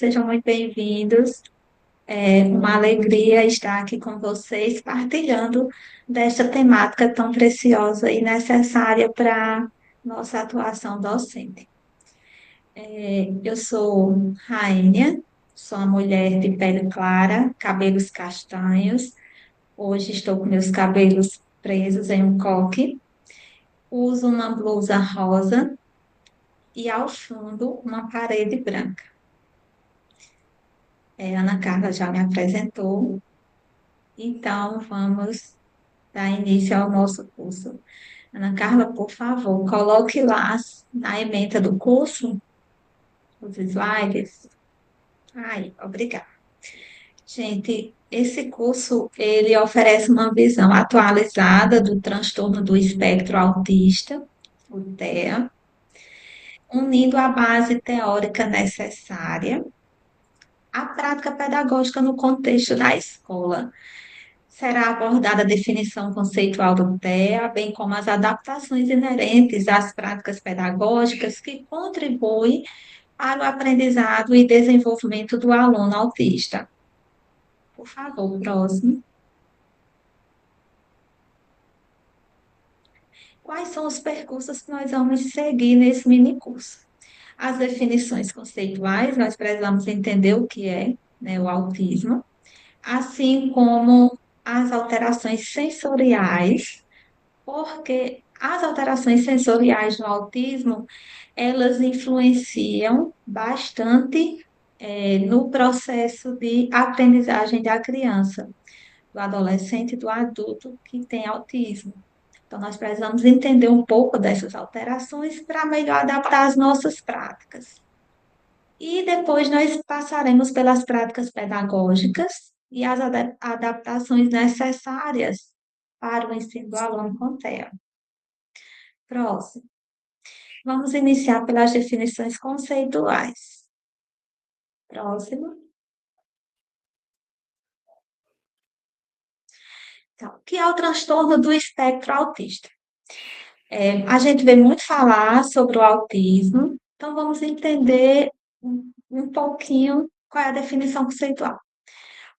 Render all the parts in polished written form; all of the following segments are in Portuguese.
sejam muito bem-vindos. É uma alegria estar aqui com vocês, partilhando desta temática tão preciosa e necessária para nossa atuação docente. Eu sou Rainha, sou uma mulher de pele clara, cabelos castanhos. Hoje estou com meus cabelos presos em um coque. Uso uma blusa rosa e ao fundo uma parede branca. Ana Carla já me apresentou, então vamos dar início ao nosso curso. Ana Carla, por favor, coloque lá na ementa do curso os slides. Ai, obrigada. Gente, esse curso ele oferece uma visão atualizada do transtorno do espectro autista, o TEA, unindo a base teórica necessária à prática pedagógica no contexto da escola. Será abordada a definição conceitual do TEA, bem como as adaptações inerentes às práticas pedagógicas que contribuem para o aprendizado e desenvolvimento do aluno autista. Por favor, próximo. Quais são os percursos que nós vamos seguir nesse minicurso? As definições conceituais, nós precisamos entender o que é, né, o autismo, assim como as alterações sensoriais, porque as alterações sensoriais no autismo, elas influenciam bastante, no processo de aprendizagem da criança, do adolescente e do adulto que tem autismo. Então, nós precisamos entender um pouco dessas alterações para melhor adaptar as nossas práticas. E depois nós passaremos pelas práticas pedagógicas e as adaptações necessárias para o ensino do aluno com TEA. Próximo. Vamos iniciar pelas definições conceituais. Próximo. Então, o que é o transtorno do espectro autista? A gente vê muito falar sobre o autismo, então vamos entender um pouquinho qual é a definição conceitual.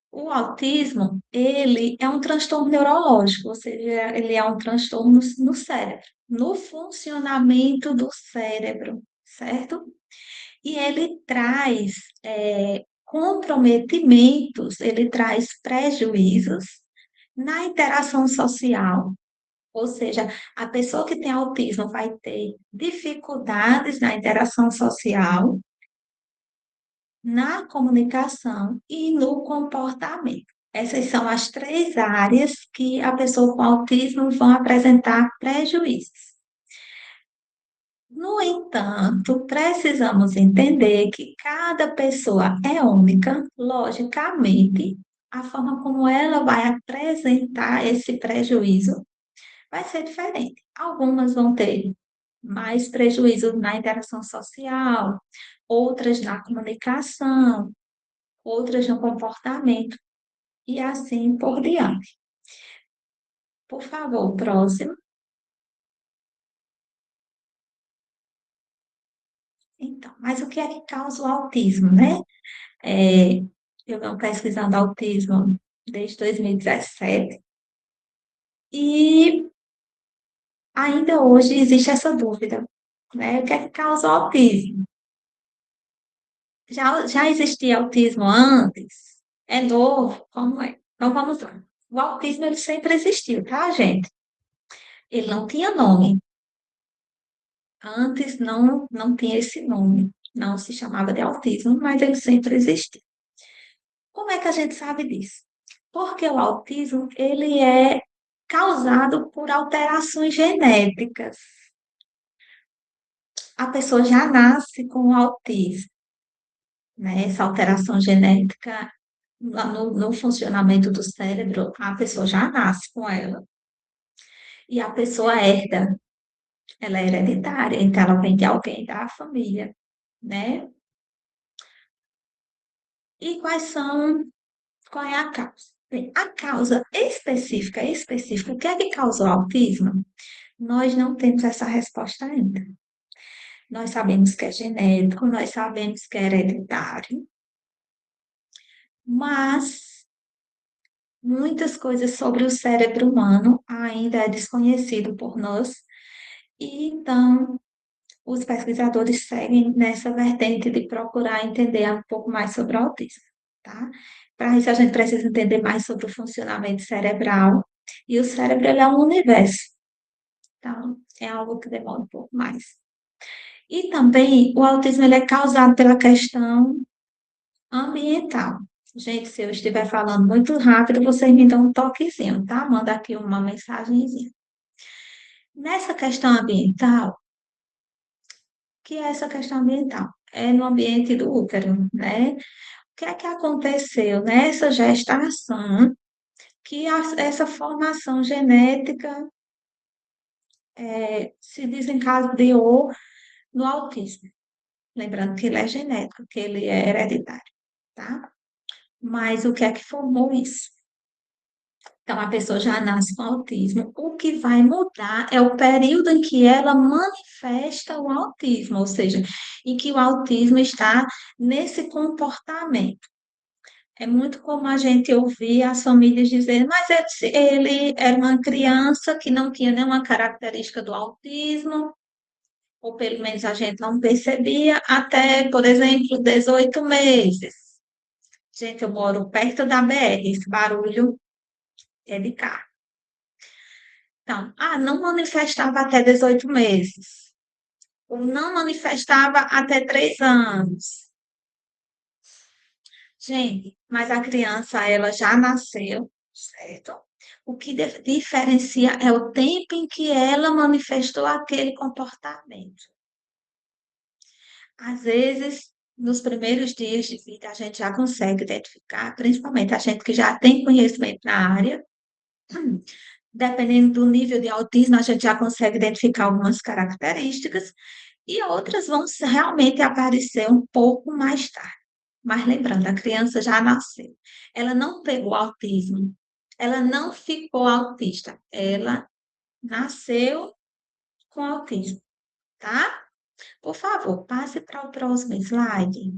O autismo, ele é um transtorno neurológico, ou seja, ele é um transtorno no cérebro, no funcionamento do cérebro, certo? E ele traz comprometimentos, ele traz prejuízos na interação social, ou seja, a pessoa que tem autismo vai ter dificuldades na interação social, na comunicação e no comportamento. Essas são as três áreas que a pessoa com autismo vão apresentar prejuízos. No entanto, precisamos entender que cada pessoa é única, logicamente, a forma como ela vai apresentar esse prejuízo vai ser diferente. Algumas vão ter mais prejuízo na interação social, outras na comunicação, outras no comportamento, e assim por diante. Por favor, próximo. Então, mas o que é que causa o autismo, né? É, eu venho pesquisando autismo desde 2017 e ainda hoje existe essa dúvida, né? O que é que causa o autismo? Já existia autismo antes? É novo? Como é? Então vamos lá. O autismo ele sempre existiu, tá, gente? Ele não tinha nome. Antes não tinha esse nome. Não se chamava de autismo, mas ele sempre existiu. Como é que a gente sabe disso? Porque o autismo ele é causado por alterações genéticas. A pessoa já nasce com o autismo, né? Essa alteração genética no funcionamento do cérebro, a pessoa já nasce com ela. E a pessoa herda, ela é hereditária, então ela vem de alguém da família, né? E qual é a causa? Bem, a causa específica, o que é que causa o autismo? Nós não temos essa resposta ainda. Nós sabemos que é genético, nós sabemos que é hereditário, mas muitas coisas sobre o cérebro humano ainda é desconhecido por nós, e então os pesquisadores seguem nessa vertente de procurar entender um pouco mais sobre o autismo, tá? Para isso, a gente precisa entender mais sobre o funcionamento cerebral, e o cérebro ele é um universo, então é algo que demora um pouco mais. E também o autismo ele é causado pela questão ambiental. Gente, se eu estiver falando muito rápido, vocês me dão um toquezinho, tá? Manda aqui uma mensagenzinha. Nessa questão ambiental, o que é essa questão ambiental? É no ambiente do útero, né? O que é que aconteceu nessa gestação que essa formação genética se desencadeou no autismo? Lembrando que ele é genético, que ele é hereditário, tá? Mas o que é que formou isso? Então, a pessoa já nasce com autismo. O que vai mudar é o período em que ela manifesta o autismo, ou seja, em que o autismo está nesse comportamento. É muito comum a gente ouvir as famílias dizendo, mas ele era uma criança que não tinha nenhuma característica do autismo, ou pelo menos a gente não percebia, até, por exemplo, 18 meses. Gente, eu moro perto da BR, esse barulho é de carro. Então, não manifestava até 18 meses, ou não manifestava até 3 anos. Gente, mas a criança, ela já nasceu, certo? O que diferencia é o tempo em que ela manifestou aquele comportamento. Às vezes, nos primeiros dias de vida, a gente já consegue identificar, principalmente a gente que já tem conhecimento na área, dependendo do nível de autismo, a gente já consegue identificar algumas características e outras vão realmente aparecer um pouco mais tarde. Mas lembrando, a criança já nasceu. Ela não pegou autismo. Ela não ficou autista. Ela nasceu com autismo, tá? Por favor, passe para o próximo slide.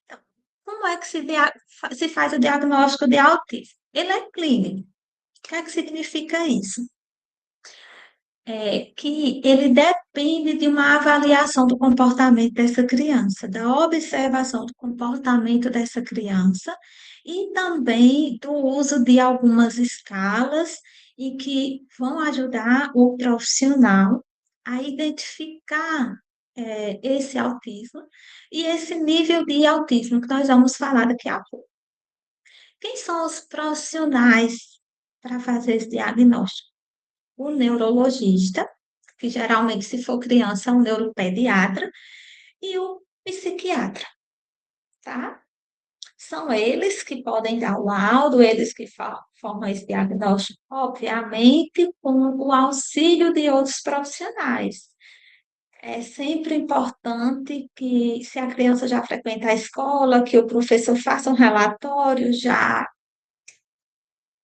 Então, como é que se faz o diagnóstico de autismo? Ele é clínico. O que é que significa isso? Que ele depende de uma avaliação do comportamento dessa criança, da observação do comportamento dessa criança e também do uso de algumas escalas e que vão ajudar o profissional a identificar esse autismo e esse nível de autismo que nós vamos falar daqui a pouco. Quem são os profissionais para fazer esse diagnóstico? O neurologista, que geralmente, se for criança, é um neuropediatra, e o psiquiatra, tá? São eles que podem dar o laudo, eles que formam esse diagnóstico, obviamente, com o auxílio de outros profissionais. É sempre importante que, se a criança já frequenta a escola, que o professor faça um relatório já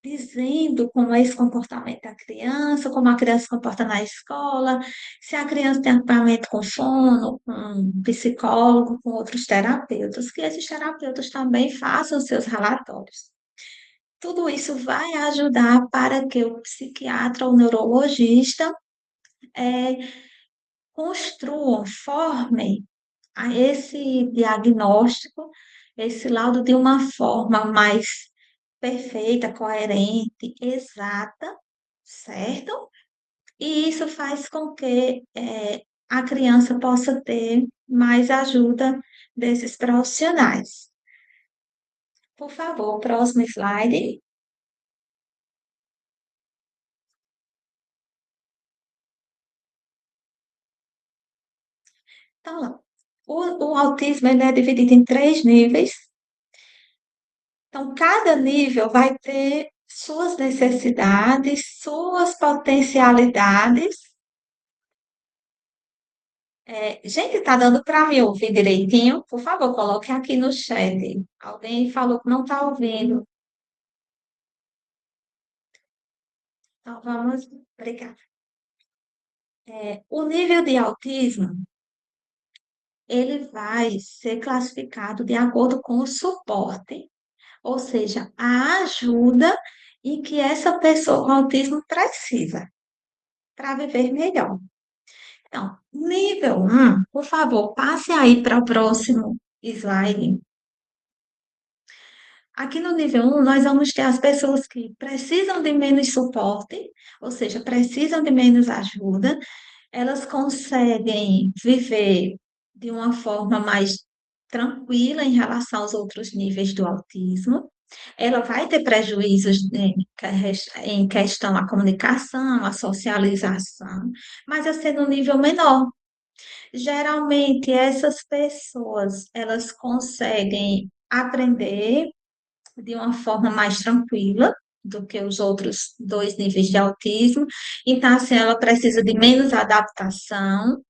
dizendo como é esse comportamento da criança, como a criança se comporta na escola, se a criança tem acompanhamento com fono, com um psicólogo, com outros terapeutas, que esses terapeutas também façam seus relatórios. Tudo isso vai ajudar para que o psiquiatra ou neurologista construam, formem esse diagnóstico, esse laudo de uma forma mais perfeita, coerente, exata, certo? E isso faz com que a criança possa ter mais ajuda desses profissionais. Por favor, próximo slide. Então, o autismo ele é dividido em 3 níveis. Então, cada nível vai ter suas necessidades, suas potencialidades. Gente, está dando para me ouvir direitinho? Por favor, coloque aqui no chat. Alguém falou que não está ouvindo. Então, vamos. Obrigada. O nível de autismo, ele vai ser classificado de acordo com o suporte, ou seja, a ajuda em que essa pessoa com autismo precisa para viver melhor. Então, nível 1, por favor, passe aí para o próximo slide. Aqui no nível 1, nós vamos ter as pessoas que precisam de menos suporte, ou seja, precisam de menos ajuda, elas conseguem viver de uma forma mais tranquila em relação aos outros níveis do autismo. Ela vai ter prejuízos em questão à comunicação, à socialização, mas a ser no nível menor. Geralmente, essas pessoas, elas conseguem aprender de uma forma mais tranquila do que os outros dois níveis de autismo. Então, assim, ela precisa de menos adaptação,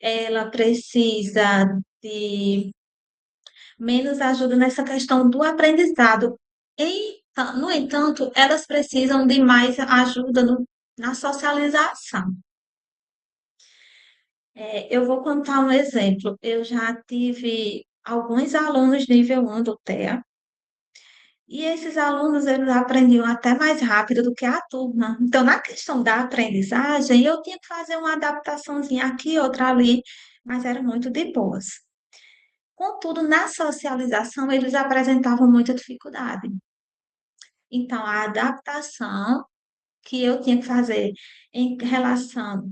ela precisa de menos ajuda nessa questão do aprendizado. No entanto, elas precisam de mais ajuda na socialização. Eu vou contar um exemplo. Eu já tive alguns alunos nível 1 do TEA, e esses alunos, eles aprendiam até mais rápido do que a turma. Então, na questão da aprendizagem, eu tinha que fazer uma adaptaçãozinha aqui, outra ali, mas era muito de boas. Contudo, na socialização, eles apresentavam muita dificuldade. Então, a adaptação que eu tinha que fazer em relação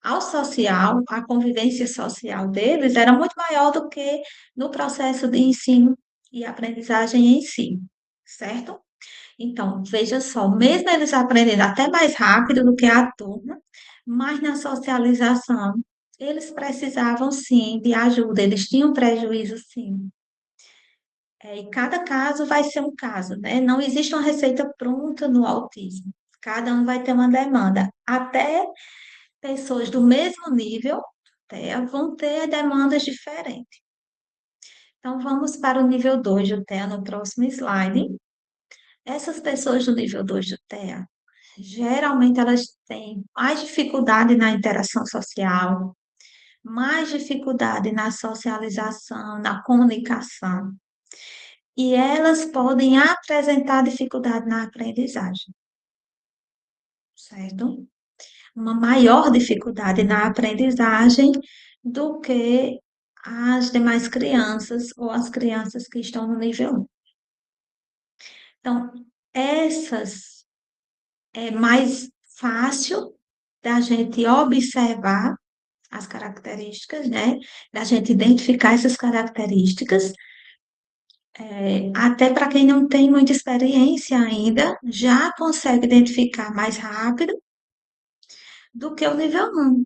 ao social, à convivência social deles, era muito maior do que no processo de ensino e aprendizagem em si, certo? Então, veja só, mesmo eles aprendendo até mais rápido do que a turma, mas na socialização, eles precisavam sim de ajuda, eles tinham prejuízo sim. E cada caso vai ser um caso, né? Não existe uma receita pronta no autismo. Cada um vai ter uma demanda. Até pessoas do mesmo nível, vão ter demandas diferentes. Então, vamos para o nível 2 do TEA no próximo slide. Essas pessoas do nível 2 do TEA, geralmente elas têm mais dificuldade na interação social, mais dificuldade na socialização, na comunicação, e elas podem apresentar dificuldade na aprendizagem, certo? Uma maior dificuldade na aprendizagem do que as demais crianças ou as crianças que estão no nível 1. Então, essas é mais fácil da gente observar as características, né? Da gente identificar essas características, até para quem não tem muita experiência ainda, já consegue identificar mais rápido do que o nível 1.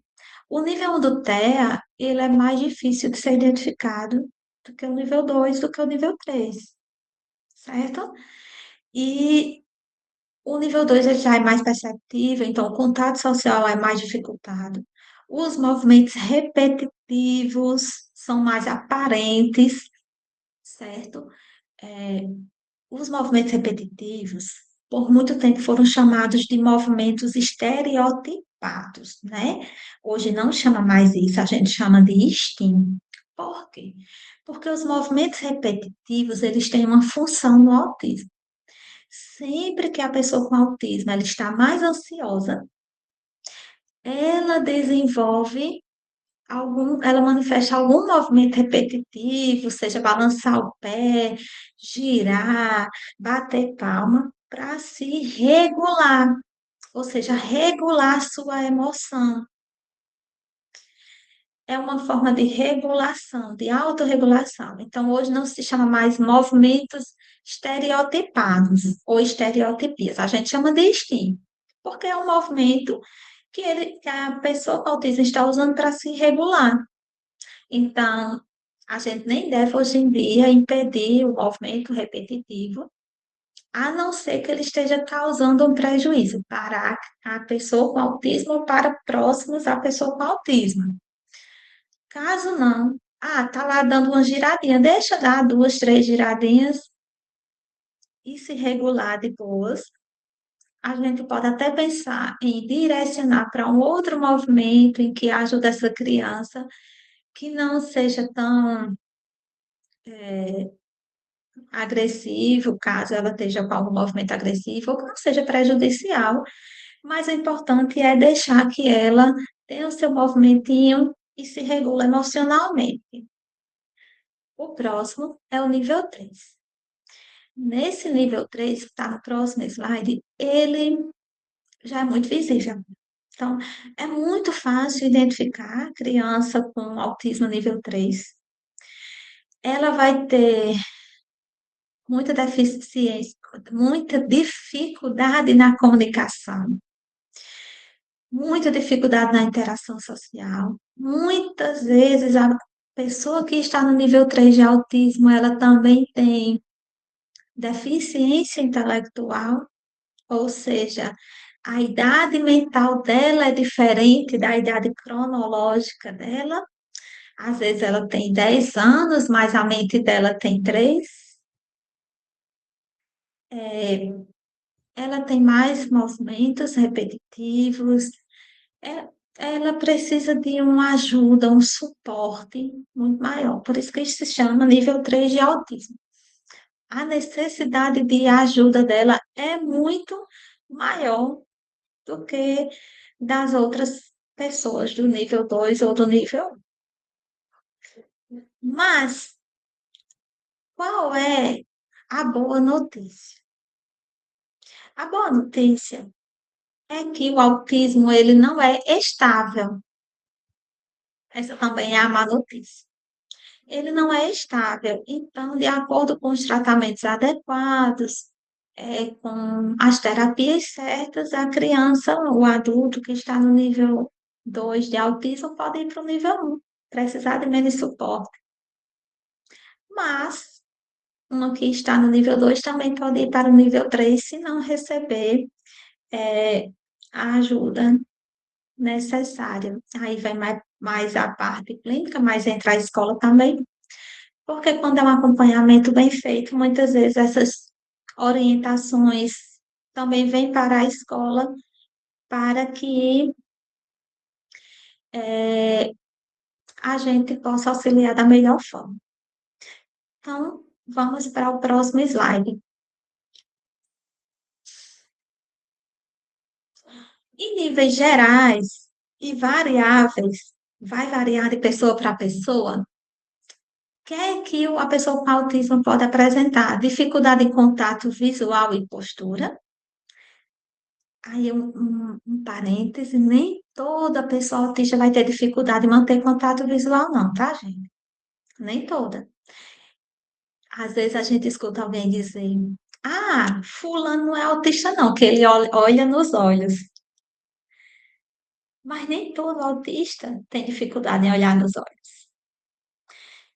O nível 1 do TEA, ele é mais difícil de ser identificado do que o nível 2, do que o nível 3, certo? E o nível 2 ele já é mais perceptível, então o contato social é mais dificultado. Os movimentos repetitivos são mais aparentes, certo? É, os movimentos repetitivos, por muito tempo, foram chamados de movimentos estereotipados, né? Hoje não chama mais isso, a gente chama de estímulo. Por quê? Porque os movimentos repetitivos, eles têm uma função no autismo. Sempre que a pessoa com autismo ela está mais ansiosa, ela desenvolve ela manifesta algum movimento repetitivo, seja balançar o pé, girar, bater palma, para se regular, ou seja, regular sua emoção. É uma forma de regulação, de autorregulação. Então, hoje não se chama mais movimentos estereotipados ou estereotipias. A gente chama de estímulo, porque é um movimento que a pessoa com autismo está usando para se regular. Então, a gente nem deve hoje em dia impedir o movimento repetitivo, a não ser que ele esteja causando um prejuízo para a pessoa com autismo ou para próximos à pessoa com autismo. Caso não, tá lá dando uma giradinha, deixa dar duas, três giradinhas e se regular de boas. a gente pode até pensar em direcionar para um outro movimento em que ajude essa criança, que não seja tão agressivo, caso ela esteja com algum movimento agressivo, ou que não seja prejudicial, mas o importante é deixar que ela tenha o seu movimentinho e se regule emocionalmente. O próximo é o nível 3. Nesse nível 3 que está no próximo slide, ele já é muito visível. Então, é muito fácil identificar a criança com autismo nível 3. Ela vai ter muita deficiência, muita dificuldade na comunicação, muita dificuldade na interação social. Muitas vezes a pessoa que está no nível 3 de autismo, ela também tem deficiência intelectual, ou seja, a idade mental dela é diferente da idade cronológica dela. Às vezes ela tem 10 anos, mas a mente dela tem 3. Ela tem mais movimentos repetitivos. É- Ela precisa de uma ajuda, um suporte muito maior. Por isso que isso se chama nível 3 de autismo. A necessidade de ajuda dela é muito maior do que das outras pessoas do nível 2 ou do nível 1. Mas qual é a boa notícia? A boa notícia é que o autismo ele não é estável. Essa também é a má notícia. Ele não é estável. Então, de acordo com os tratamentos adequados, com as terapias certas, a criança, o adulto que está no nível 2 de autismo pode ir para o nível 1, precisar de menos suporte. Mas, uma que está no nível 2 também pode ir para o nível 3 se não receber é, a ajuda necessária. Aí vem mais a parte clínica, mas entra a escola também, porque quando é um acompanhamento bem feito, muitas vezes essas orientações também vêm para a escola para que a gente possa auxiliar da melhor forma. Então, vamos para o próximo slide. Em níveis gerais e variáveis, vai variar de pessoa para pessoa, o que é que a pessoa com autismo pode apresentar? Dificuldade em contato visual e postura. Aí, um parêntese, nem toda pessoa autista vai ter dificuldade em manter contato visual, não, tá, gente? Nem toda. Às vezes a gente escuta alguém dizer, ah, fulano não é autista, não, que ele olha nos olhos. Mas nem todo autista tem dificuldade em olhar nos olhos.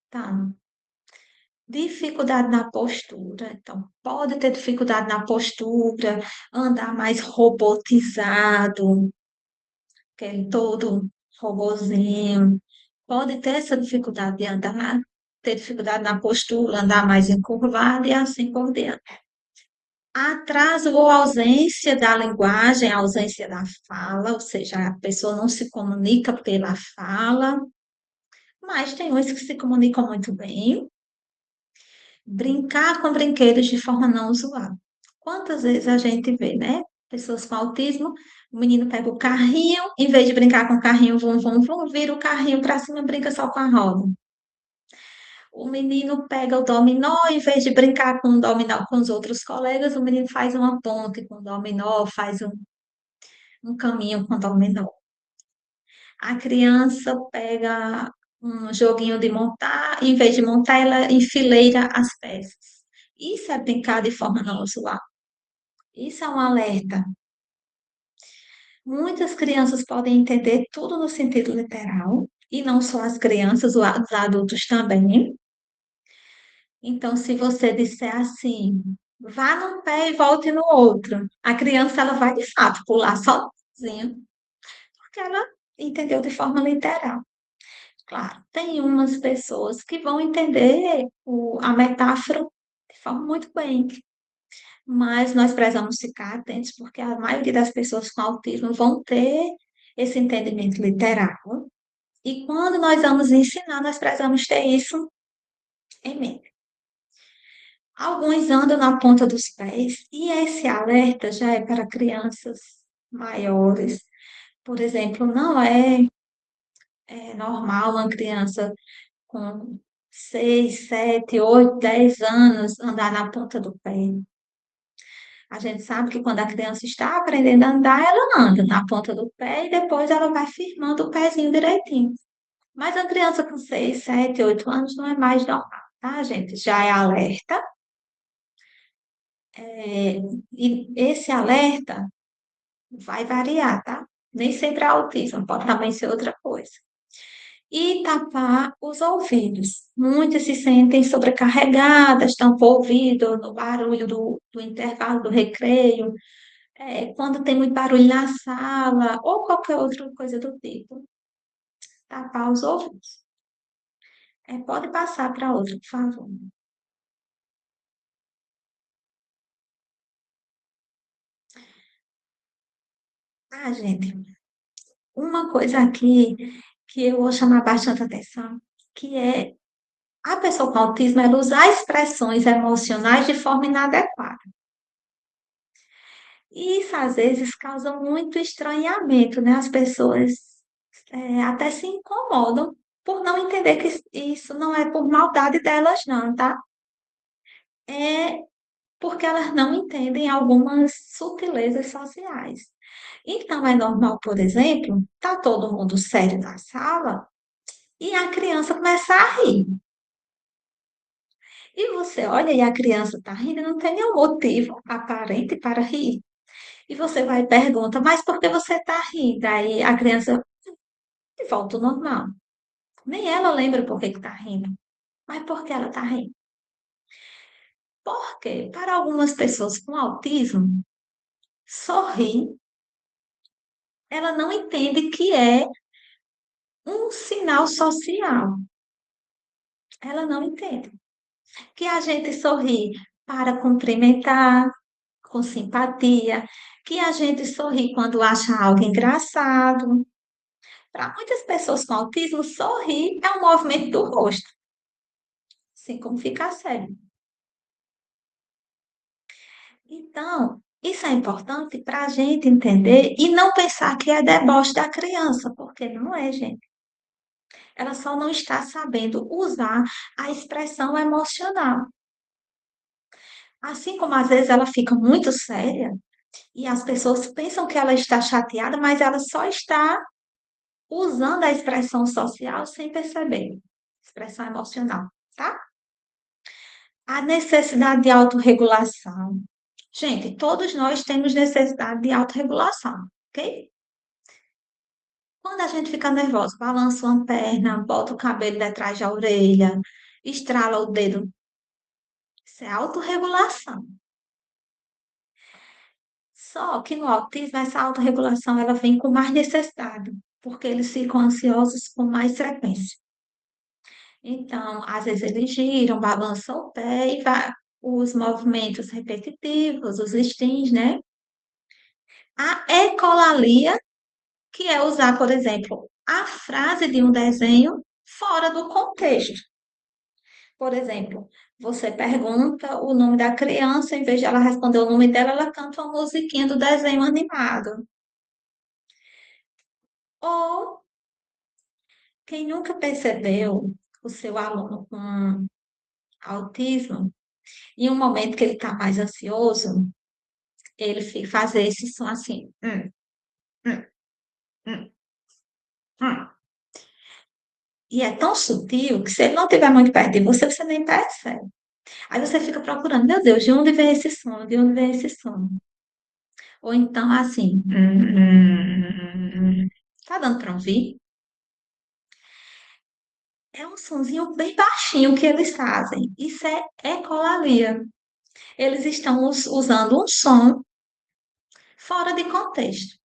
Tá? Dificuldade na postura. Então, pode ter dificuldade na postura, andar mais robotizado, que é todo robozinho. Pode ter essa dificuldade de andar, ter dificuldade na postura, andar mais encurvado e assim por diante. Atraso ou ausência da linguagem, ausência da fala, ou seja, a pessoa não se comunica pela fala, mas tem uns que se comunicam muito bem. Brincar com brinquedos de forma não usual. Quantas vezes a gente vê, né? Pessoas com autismo, o menino pega o carrinho, em vez de brincar com o carrinho, vum, vum, vum, vira o carrinho para cima, e brinca só com a roda. O menino pega o dominó, em vez de brincar com o dominó com os outros colegas, o menino faz uma ponte com o dominó, faz um caminho com o dominó. A criança pega um joguinho de montar, em vez de montar, ela enfileira as peças. Isso é brincar de forma não usual. Isso é um alerta. Muitas crianças podem entender tudo no sentido literal, e não só as crianças, os adultos também. Então, se você disser assim, vá num pé e volte no outro, a criança ela vai de fato pular sozinha, porque ela entendeu de forma literal. Claro, tem umas pessoas que vão entender a metáfora de forma muito bem. mas nós precisamos ficar atentos, porque a maioria das pessoas com autismo vão ter esse entendimento literal. E quando nós vamos ensinar, nós precisamos ter isso em mente. Alguns andam na ponta dos pés, e esse alerta já é para crianças maiores. Por exemplo, não é normal uma criança com 6, 7, 8, 10 anos andar na ponta do pé. A gente sabe que quando a criança está aprendendo a andar, ela anda na ponta do pé e depois ela vai firmando o pezinho direitinho. Mas a criança com 6, 7, 8 anos não é mais normal, tá, gente? Já é alerta. É, e esse alerta vai variar, tá? Nem sempre é autismo, pode também ser outra coisa. E tapar os ouvidos. Muitas se sentem sobrecarregadas, tampam o ouvido no barulho do intervalo do recreio, quando tem muito barulho na sala, ou qualquer outra coisa do tipo. Tapar os ouvidos. Pode passar para outro, por favor. Ah, gente, uma coisa aqui que eu vou chamar bastante atenção, que é a pessoa com autismo, ela usar expressões emocionais de forma inadequada. E isso, às vezes, causa muito estranhamento, né? As pessoas até se incomodam por não entender que isso não é por maldade delas, não, tá? É porque elas não entendem algumas sutilezas sociais. Então, é normal, por exemplo, tá todo mundo sério na sala e a criança começa a rir. E você olha e a criança está rindo, não tem nenhum motivo aparente para rir. E você vai e pergunta, mas por que você está rindo? Aí a criança volta ao normal. Nem ela lembra por que está rindo. Mas por que ela está rindo? Porque, para algumas pessoas com autismo, sorrir, ela não entende que é um sinal social. Ela não entende. Que a gente sorri para cumprimentar, com simpatia, que a gente sorri quando acha algo engraçado. Para muitas pessoas com autismo, sorrir é um movimento do rosto, assim como ficar sério. Então, isso é importante para a gente entender e não pensar que é deboche da criança, porque não é, gente. Ela só não está sabendo usar a expressão emocional. Assim como às vezes ela fica muito séria e as pessoas pensam que ela está chateada, mas ela só está usando a expressão social sem perceber. Expressão emocional, tá? A necessidade de autorregulação. Gente, todos nós temos necessidade de autorregulação, ok? Quando a gente fica nervosa, balança uma perna, bota o cabelo detrás da orelha, estrala o dedo. Isso é autorregulação. Só que no autismo, essa autorregulação ela vem com mais necessidade, porque eles ficam ansiosos com mais frequência. Então, às vezes eles giram, balançam o pé e vai, os movimentos repetitivos, os listins, né? A ecolalia, que é usar, por exemplo, a frase de um desenho fora do contexto. Por exemplo, você pergunta o nome da criança, em vez de ela responder o nome dela, ela canta uma musiquinha do desenho animado. Ou quem nunca percebeu o seu aluno com autismo, em um momento que ele está mais ansioso, ele fazer esse som assim. Hum, hum, hum. E é tão sutil que se ele não estiver muito perto de você, você nem percebe. Aí você fica procurando, meu Deus, de onde vem esse som? De onde vem esse som? Ou então assim. Tá dando para ouvir? É um sonzinho bem baixinho que eles fazem. Isso é ecolalia. Eles estão usando um som fora de contexto.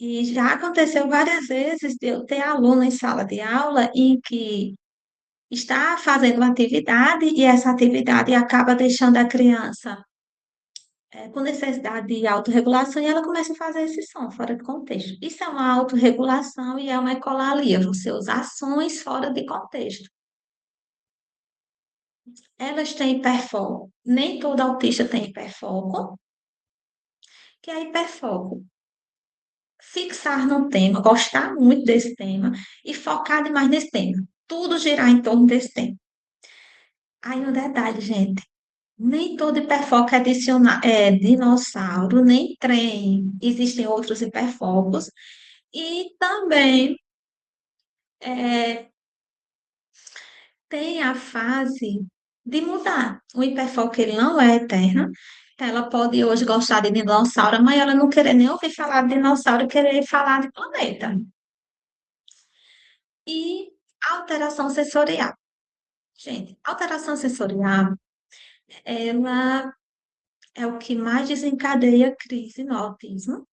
E já aconteceu várias vezes de eu ter aluno em sala de aula em que está fazendo uma atividade e essa atividade acaba deixando a criança com necessidade de autorregulação e ela começa a fazer esse som fora de contexto. Isso é uma autorregulação e é uma ecolalia, você usa ações fora de contexto. Elas têm hiperfoco. Nem todo autista tem hiperfoco, que é hiperfoco. Fixar no tema, gostar muito desse tema e focar demais nesse tema. Tudo girar em torno desse tema. Aí um detalhe, gente. Nem todo hiperfoco é dinossauro, nem trem. Existem outros hiperfocos. E também é, tem a fase de mudar. O hiperfoco ele não é eterno. Então, ela pode hoje gostar de dinossauro, mas ela não querer nem ouvir falar de dinossauro e querer falar de planeta. E alteração sensorial. Gente, alteração sensorial, ela é o que mais desencadeia crise no autismo.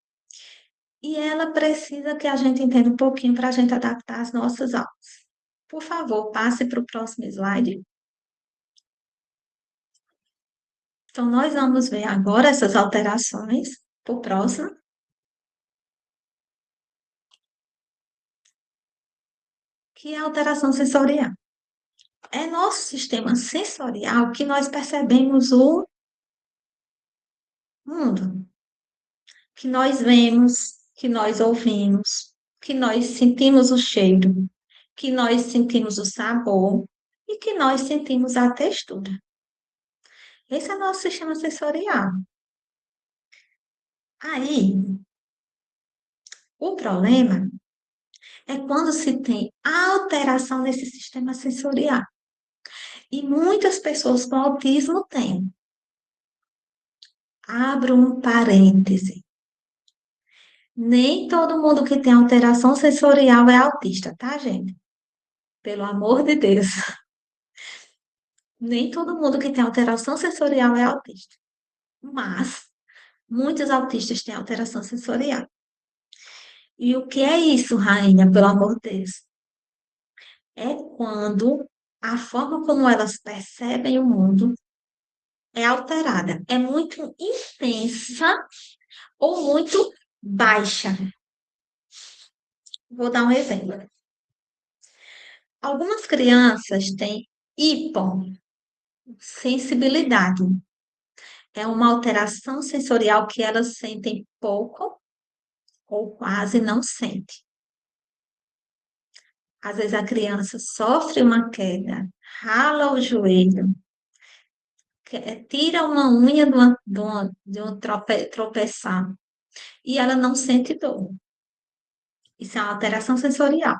E ela precisa que a gente entenda um pouquinho para a gente adaptar as nossas aulas. Por favor, passe para o próximo slide. Então, nós vamos ver agora essas alterações. Para o próximo, que é a alteração sensorial. É nosso sistema sensorial que nós percebemos o mundo, que nós vemos, que nós ouvimos, que nós sentimos o cheiro, que nós sentimos o sabor e que nós sentimos a textura. Esse é o nosso sistema sensorial. Aí, o problema é quando se tem alteração nesse sistema sensorial. E muitas pessoas com autismo têm. Abro um parêntese. Nem todo mundo que tem alteração sensorial é autista, tá, gente? Pelo amor de Deus. Nem todo mundo que tem alteração sensorial é autista. Mas muitos autistas têm alteração sensorial. E o que é isso, rainha, pelo amor de Deus? É quando a forma como elas percebem o mundo é alterada, é muito intensa ou muito baixa. Vou dar um exemplo. Algumas crianças têm hipossensibilidade. É uma alteração sensorial que elas sentem pouco ou quase não sente. Às vezes a criança sofre uma queda, rala o joelho, tira uma unha de um tropeçar e ela não sente dor. Isso é uma alteração sensorial.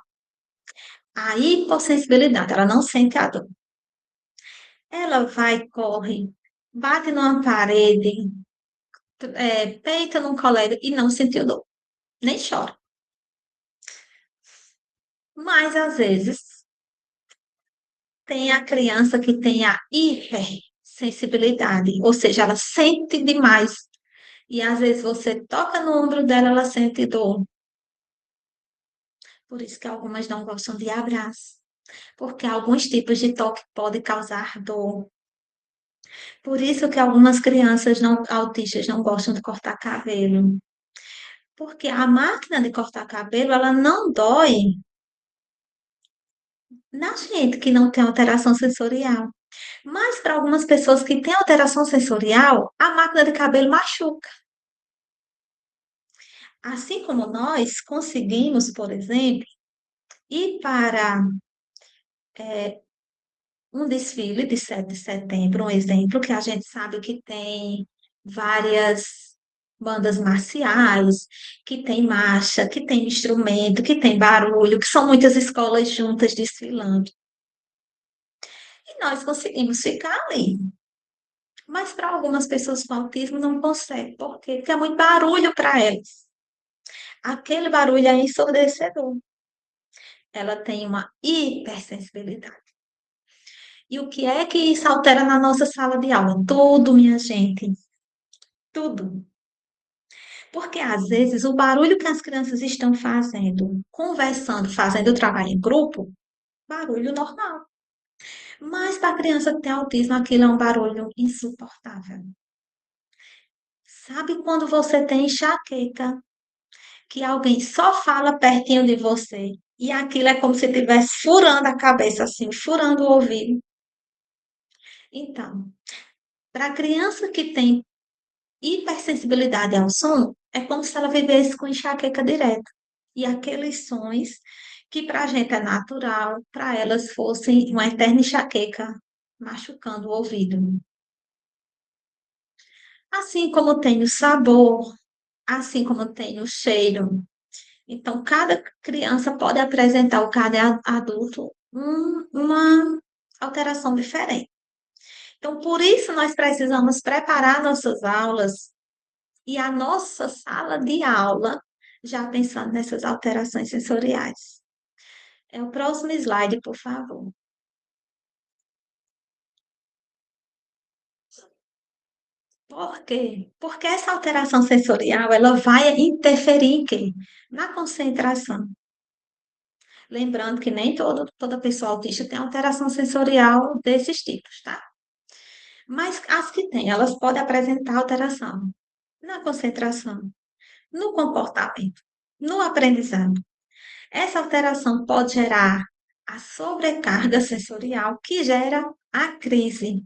A hipossensibilidade, ela não sente a dor. Ela vai, corre, bate numa parede, peita num colega e não sentiu dor, nem chora. Mas, às vezes, tem a criança que tem a hipersensibilidade, ou seja, ela sente demais. E, às vezes, você toca no ombro dela, ela sente dor. Por isso que algumas não gostam de abraço, porque alguns tipos de toque podem causar dor. Por isso que algumas crianças não, autistas não gostam de cortar cabelo. Porque a máquina de cortar cabelo, ela não dói na gente que não tem alteração sensorial. Mas para algumas pessoas que têm alteração sensorial, a máquina de cabelo machuca. Assim como nós conseguimos, por exemplo, ir para um desfile de 7 de setembro, um exemplo, que a gente sabe que tem várias bandas marciais, que tem marcha, que tem instrumento, que tem barulho, que são muitas escolas juntas desfilando. E nós conseguimos ficar ali. Mas para algumas pessoas com autismo não consegue. Por quê? Porque é muito barulho para elas. Aquele barulho é ensurdecedor. Ela tem uma hipersensibilidade. E o que é que isso altera na nossa sala de aula? Tudo, minha gente. Tudo. Porque às vezes o barulho que as crianças estão fazendo, conversando, fazendo trabalho em grupo, barulho normal. Mas para a criança que tem autismo, aquilo é um barulho insuportável. Sabe quando você tem enxaqueca, que alguém só fala pertinho de você e aquilo é como se estivesse furando a cabeça, assim, furando o ouvido? Então, para a criança que tem hipersensibilidade ao som, é como se ela vivesse com enxaqueca direta. E aqueles sons que para a gente é natural, para elas fossem uma eterna enxaqueca, machucando o ouvido. Assim como tem o sabor, assim como tem o cheiro. Então, cada criança pode apresentar o cada adulto uma alteração diferente. Então, por isso, nós precisamos preparar nossas aulas e a nossa sala de aula já pensando nessas alterações sensoriais. É o próximo slide, por favor. Por quê? Porque essa alteração sensorial, ela vai interferir em quê? Na concentração. Lembrando que nem toda pessoa autista tem alteração sensorial desses tipos, tá? Mas as que têm, elas podem apresentar alteração na concentração, no comportamento, no aprendizado. Essa alteração pode gerar a sobrecarga sensorial, que gera a crise.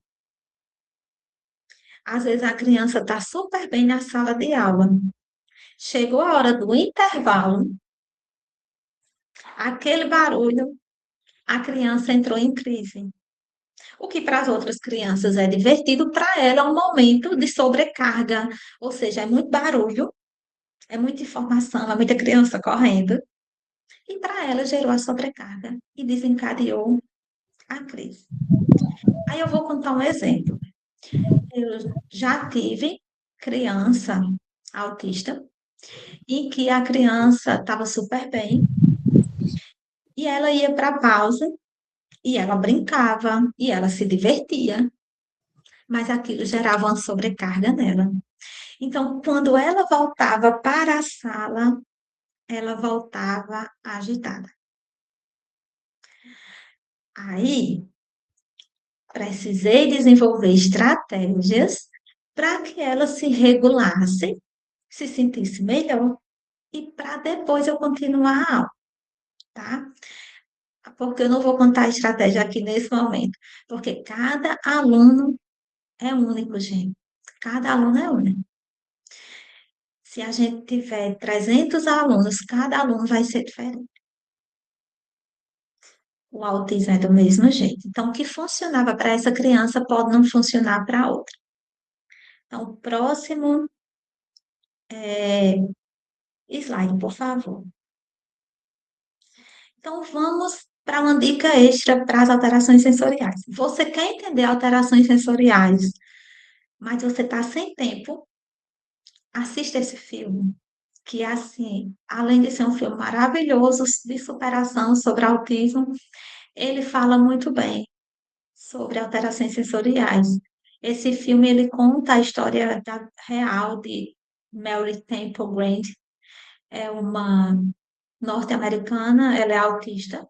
Às vezes a criança está super bem na sala de aula. Chegou a hora do intervalo, aquele barulho, a criança entrou em crise. O que para as outras crianças é divertido, para ela é um momento de sobrecarga, ou seja, é muito barulho, é muita informação, é muita criança correndo, e para ela gerou a sobrecarga e desencadeou a crise. Aí eu vou contar um exemplo. Eu já tive criança autista em que a criança estava super bem e ela ia para a pausa e ela brincava e ela se divertia, mas aquilo gerava uma sobrecarga nela. Então, quando ela voltava para a sala, ela voltava agitada. Aí, precisei desenvolver estratégias para que ela se regulasse, se sentisse melhor e para depois eu continuar a aula, tá? Porque eu não vou contar a estratégia aqui nesse momento, porque cada aluno é único, gente. Cada aluno é único. Se a gente tiver 300 alunos, cada aluno vai ser diferente. O autismo é do mesmo jeito. Então, o que funcionava para essa criança pode não funcionar para outra. Então, o próximo slide, por favor. Então, vamos para uma dica extra para as alterações sensoriais. Você quer entender alterações sensoriais, mas você está sem tempo? Assista esse filme, que assim, além de ser um filme maravilhoso de superação sobre autismo, ele fala muito bem sobre alterações sensoriais. Esse filme ele conta a história real de Mary Temple Grant, é uma norte-americana, ela é autista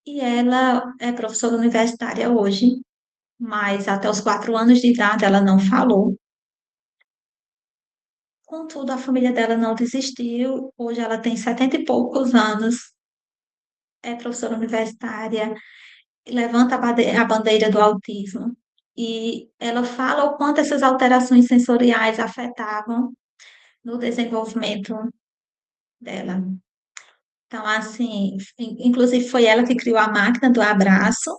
e ela é professora universitária hoje, mas até os 4 anos de idade ela não falou. Contudo, a família dela não desistiu. Hoje ela tem 70 e poucos anos, é professora universitária, levanta a bandeira do autismo. E ela fala o quanto essas alterações sensoriais afetavam no desenvolvimento dela. Então, assim, inclusive foi ela que criou a máquina do abraço.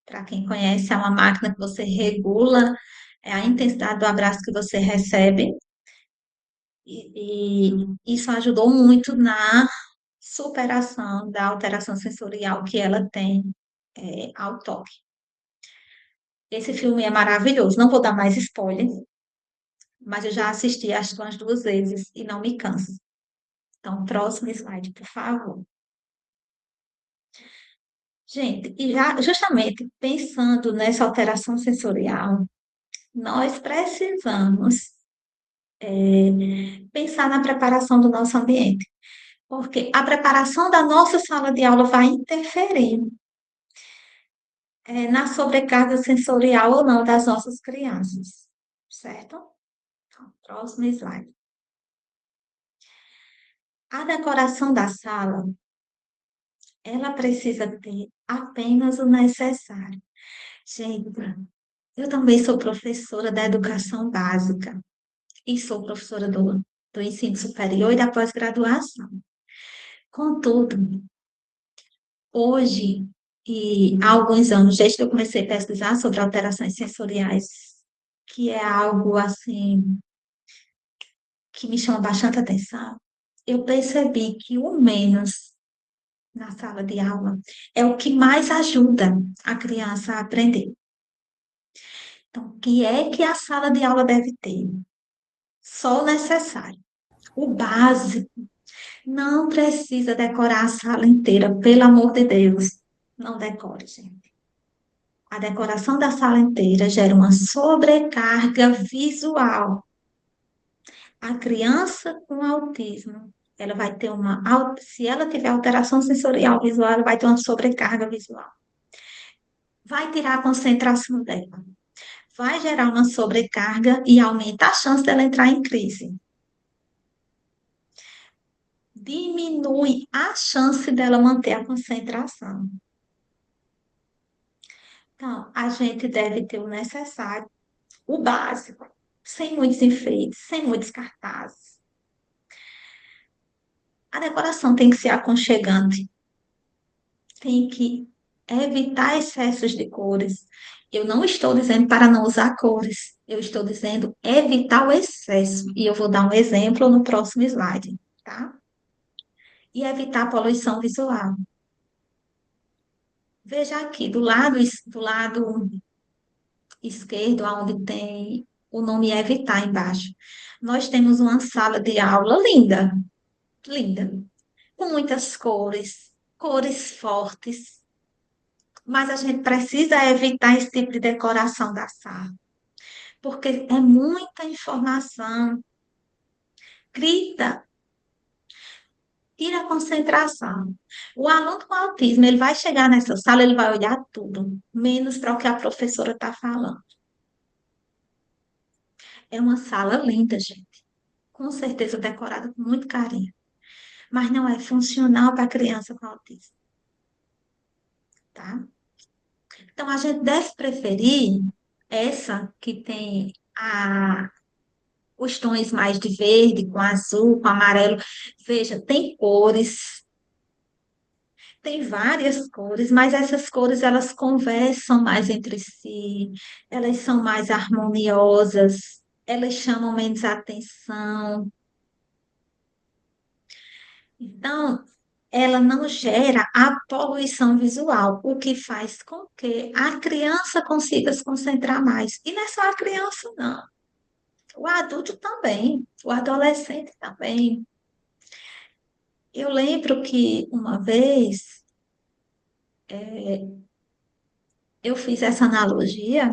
Para quem conhece, é uma máquina que você regula a intensidade do abraço que você recebe. E isso ajudou muito na superação da alteração sensorial que ela tem ao toque. Esse filme é maravilhoso, não vou dar mais spoiler, mas eu já assisti acho que umas 2 vezes e não me canso. Então, próximo slide, por favor. Gente, e já justamente pensando nessa alteração sensorial, nós precisamos pensar na preparação do nosso ambiente, porque a preparação da nossa sala de aula vai interferir na sobrecarga sensorial ou não das nossas crianças, certo? Então, próximo slide. A decoração da sala, ela precisa ter apenas o necessário. Gente, eu também sou professora da educação básica e sou professora do ensino superior e da pós-graduação. Contudo, hoje, e há alguns anos, desde que eu comecei a pesquisar sobre alterações sensoriais, que é algo assim que me chama bastante atenção, eu percebi que o menos na sala de aula é o que mais ajuda a criança a aprender. Então, o que é que a sala de aula deve ter? Só o necessário, o básico. Não precisa decorar a sala inteira, pelo amor de Deus. Não decore, gente. A decoração da sala inteira gera uma sobrecarga visual. A criança com autismo, ela vai ter se ela tiver alteração sensorial visual, ela vai ter uma sobrecarga visual. Vai tirar a concentração dela. Vai gerar uma sobrecarga e aumenta a chance dela entrar em crise. Diminui a chance dela manter a concentração. Então, a gente deve ter o necessário, o básico, sem muitos enfeites, sem muitos cartazes. A decoração tem que ser aconchegante, tem que evitar excessos de cores. Eu não estou dizendo para não usar cores, eu estou dizendo evitar o excesso. E eu vou dar um exemplo no próximo slide, tá? E evitar a poluição visual. Veja aqui, do lado esquerdo, onde tem o nome Evitar embaixo. Nós temos uma sala de aula linda, linda, com muitas cores, cores fortes, mas a gente precisa evitar esse tipo de decoração da sala, porque é muita informação, grita, tira a concentração. O aluno com autismo, ele vai chegar nessa sala, ele vai olhar tudo, menos para o que a professora está falando. É uma sala linda, gente, com certeza decorada com muito carinho, mas não é funcional para criança com autismo, tá? Então, a gente deve preferir essa que tem os tons mais de verde, com azul, com amarelo. Veja, tem cores, tem várias cores, mas essas cores elas conversam mais entre si, elas são mais harmoniosas, elas chamam menos atenção. Então, ela não gera a poluição visual, o que faz com que a criança consiga se concentrar mais. E não é só a criança, não. O adulto também, o adolescente também. Eu lembro que uma vez eu fiz essa analogia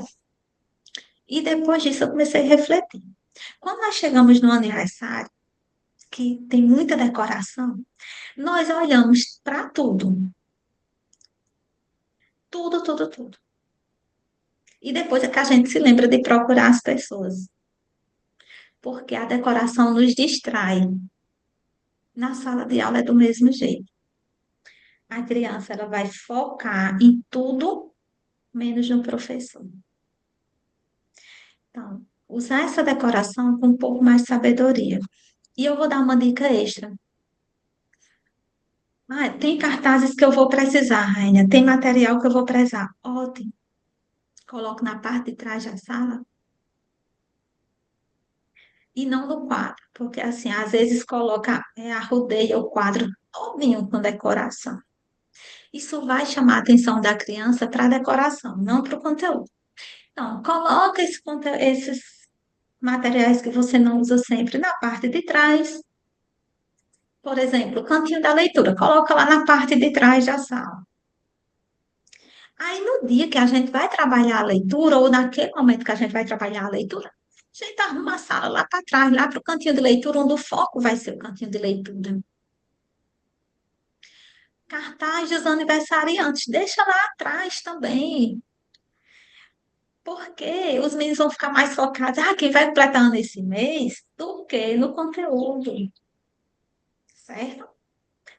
e depois disso eu comecei a refletir. Quando nós chegamos no aniversário, que tem muita decoração, nós olhamos para tudo, tudo, tudo, tudo. E depois é que a gente se lembra de procurar as pessoas, porque a decoração nos distrai. Na sala de aula é do mesmo jeito. A criança ela vai focar em tudo menos no professor. Então, usar essa decoração com um pouco mais de sabedoria. E eu vou dar uma dica extra. Ah, tem cartazes que eu vou precisar, Rainha. Tem material que eu vou precisar. Ótimo. Coloco na parte de trás da sala e não no quadro, porque assim, às vezes coloca, arrodeia o quadro todinho com decoração. Isso vai chamar a atenção da criança para a decoração, não para o conteúdo. Então, coloca esses materiais que você não usa sempre na parte de trás. Por exemplo, o cantinho da leitura, coloca lá na parte de trás da sala. Aí, no dia que a gente vai trabalhar a leitura, ou naquele momento que a gente vai trabalhar a leitura, a gente arruma a sala lá para trás, lá para o cantinho de leitura, onde o foco vai ser o cantinho de leitura. Cartaz dos aniversariantes, deixa lá atrás também, porque os meninos vão ficar mais focados, quem vai completar ano esse mês, do que no conteúdo, certo?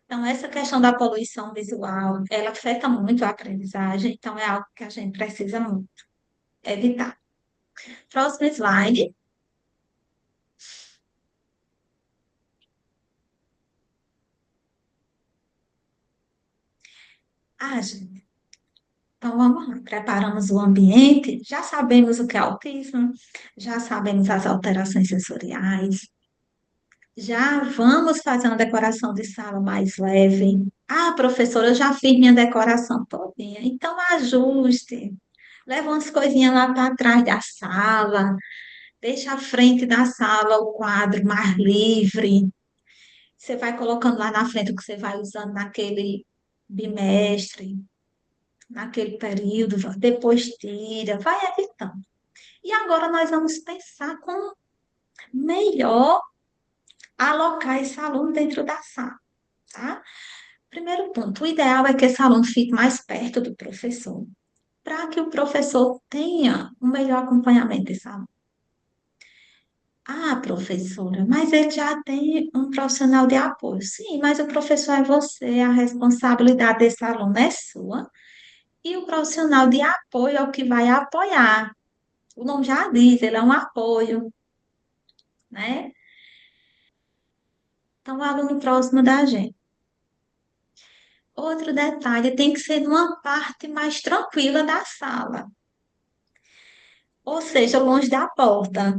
Então, essa questão da poluição visual, ela afeta muito a aprendizagem, então é algo que a gente precisa muito evitar. Próximo slide. Gente, então vamos lá. Preparamos o ambiente, já sabemos o que é autismo, já sabemos as alterações sensoriais, já vamos fazer uma decoração de sala mais leve. Professora, eu já fiz minha decoração todinha. Então, ajuste. Leva umas coisinhas lá para trás da sala. Deixa à frente da sala o quadro mais livre. Você vai colocando lá na frente o que você vai usando naquele bimestre, naquele período. Depois tira, vai evitando. E agora nós vamos pensar como melhor alocar esse aluno dentro da sala, tá? Primeiro ponto, o ideal é que esse aluno fique mais perto do professor, para que o professor tenha um melhor acompanhamento desse aluno. Professora, mas ele já tem um profissional de apoio. Sim, mas o professor é você, a responsabilidade desse aluno é sua, e o profissional de apoio é o que vai apoiar. O nome já diz, ele é um apoio, né? Então, o aluno próximo da gente. Outro detalhe, tem que ser numa parte mais tranquila da sala, ou seja, longe da porta.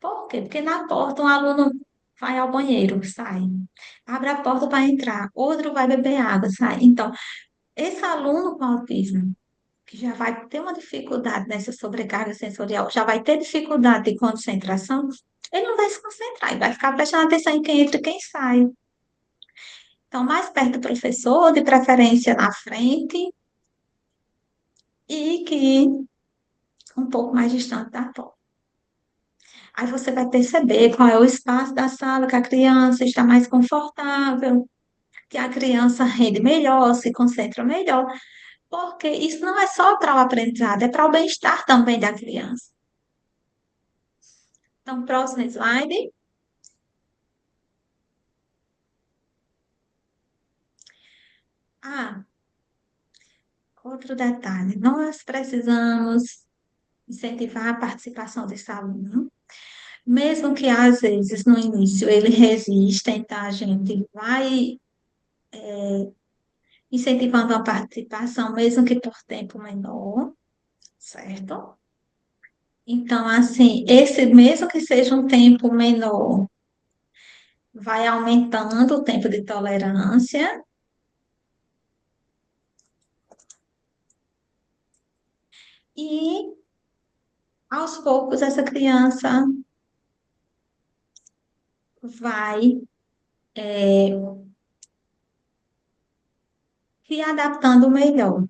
Por quê? Porque na porta um aluno vai ao banheiro, sai. Abre a porta para entrar, outro vai beber água, sai. Então, esse aluno com autismo, que já vai ter uma dificuldade nessa sobrecarga sensorial, já vai ter dificuldade de concentração, ele não vai se concentrar, ele vai ficar prestando atenção em quem entra e quem sai. Então, mais perto do professor, de preferência na frente, e que um pouco mais distante da porta. Aí você vai perceber qual é o espaço da sala que a criança está mais confortável, que a criança rende melhor, se concentra melhor, porque isso não é só para o aprendizado, é para o bem-estar também da criança. Então, próximo slide. Ah, outro detalhe, nós precisamos incentivar a participação desse aluno, mesmo que às vezes no início ele resista, então a gente vai incentivando a participação, mesmo que por tempo menor, certo? Então, assim, esse mesmo que seja um tempo menor, vai aumentando o tempo de tolerância e, aos poucos, essa criança vai se adaptando melhor.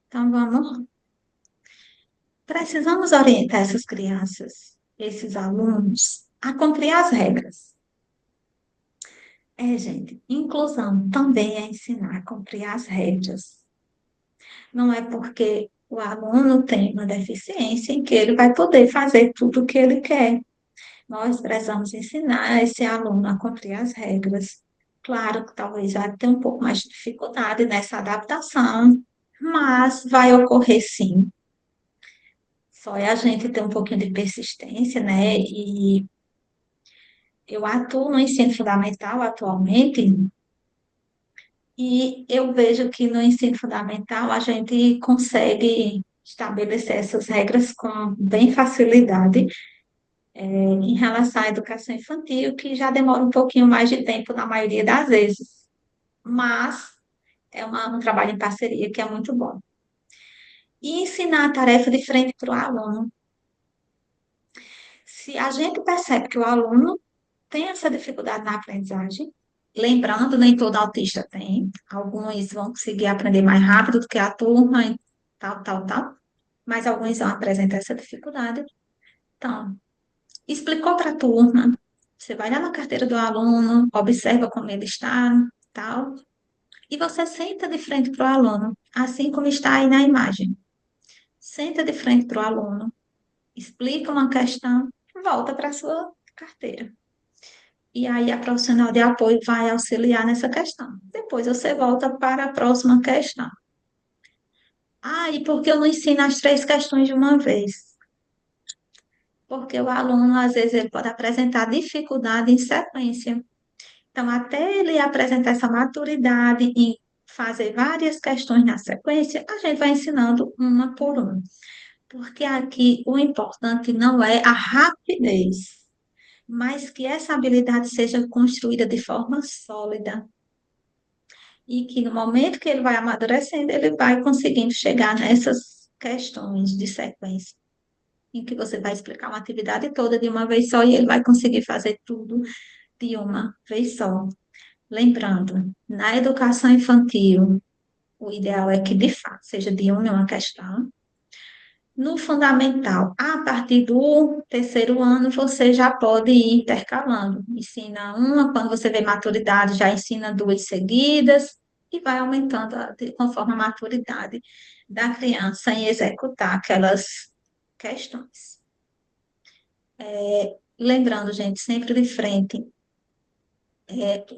Então, vamos, precisamos orientar essas crianças, esses alunos, a cumprir as regras. Gente, inclusão também é ensinar a cumprir as regras. Não é porque o aluno tem uma deficiência em que ele vai poder fazer tudo o que ele quer. Nós precisamos ensinar esse aluno a cumprir as regras. Claro que talvez vai ter um pouco mais de dificuldade nessa adaptação, mas vai ocorrer sim. Só é a gente ter um pouquinho de persistência, né? E eu atuo no ensino fundamental atualmente, e eu vejo que no ensino fundamental a gente consegue estabelecer essas regras com bem facilidade, em relação à educação infantil, que já demora um pouquinho mais de tempo na maioria das vezes, mas é um trabalho em parceria que é muito bom. E ensinar a tarefa de frente para o aluno. Se a gente percebe que o aluno tem essa dificuldade na aprendizagem, Lembrando, nem todo autista tem. Alguns vão conseguir aprender mais rápido do que a turma, e tal, tal, tal. Mas alguns vão apresentar essa dificuldade. Então, explicou para a turma. Você vai lá na carteira do aluno, observa como ele está, tal. E você senta de frente para o aluno, assim como está aí na imagem. Senta de frente para o aluno, explica uma questão, volta para a sua carteira. E aí a profissional de apoio vai auxiliar nessa questão. Depois você volta para a próxima questão. Ah, e por que eu não ensino as três questões de uma vez? Porque o aluno, às vezes, ele pode apresentar dificuldade em sequência. Então, até ele apresentar essa maturidade e fazer várias questões na sequência, a gente vai ensinando uma por uma. Porque aqui o importante não é a rapidez, mas que essa habilidade seja construída de forma sólida e que no momento que ele vai amadurecendo, ele vai conseguindo chegar nessas questões de sequência, em que você vai explicar uma atividade toda de uma vez só e ele vai conseguir fazer tudo de uma vez só. Lembrando, na educação infantil, o ideal é que, de fato, seja de uma questão. No fundamental, a partir do terceiro ano, você já pode ir intercalando. Ensina uma, quando você vê maturidade, já ensina duas seguidas, e vai aumentando conforme a maturidade da criança em executar aquelas questões. Lembrando, gente, sempre de frente,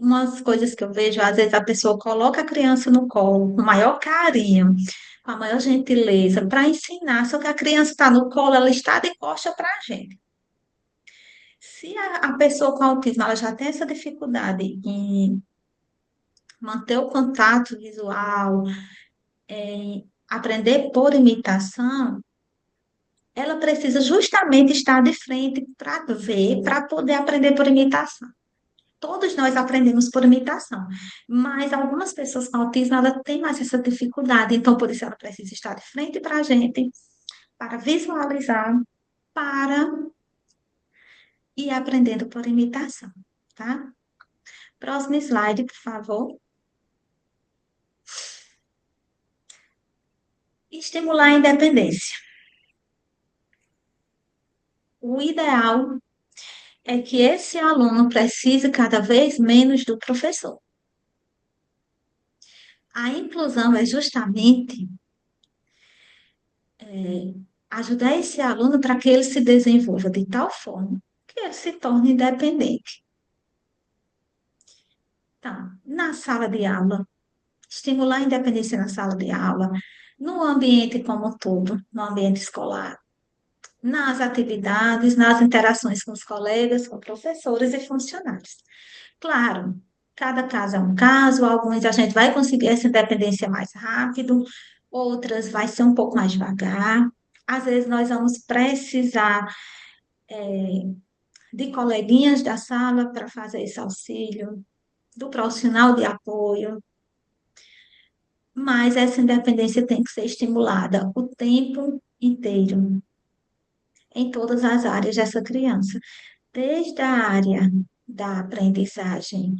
umas coisas que eu vejo, às vezes a pessoa coloca a criança no colo com o maior carinho, com a maior gentileza, para ensinar, só que a criança está no colo, ela está de costa para a gente. Se a pessoa com autismo ela já tem essa dificuldade em manter o contato visual, em aprender por imitação, ela precisa justamente estar de frente para ver, para poder aprender por imitação. Todos nós aprendemos por imitação, mas algumas pessoas com autismo ela têm mais essa dificuldade, então por isso ela precisa estar de frente para a gente, para visualizar, para ir aprendendo por imitação, tá? Próximo slide, por favor. Estimular a independência. O ideal é que esse aluno precise cada vez menos do professor. A inclusão é justamente ajudar esse aluno para que ele se desenvolva de tal forma que ele se torne independente. Tá, na sala de aula, estimular a independência na sala de aula, no ambiente como um todo, no ambiente escolar, nas atividades, nas interações com os colegas, com professores e funcionários. Claro, cada caso é um caso, alguns a gente vai conseguir essa independência mais rápido, outras vai ser um pouco mais devagar. Às vezes nós vamos precisar de coleguinhas da sala para fazer esse auxílio, do profissional de apoio, mas essa independência tem que ser estimulada o tempo inteiro, em todas as áreas dessa criança, desde a área da aprendizagem,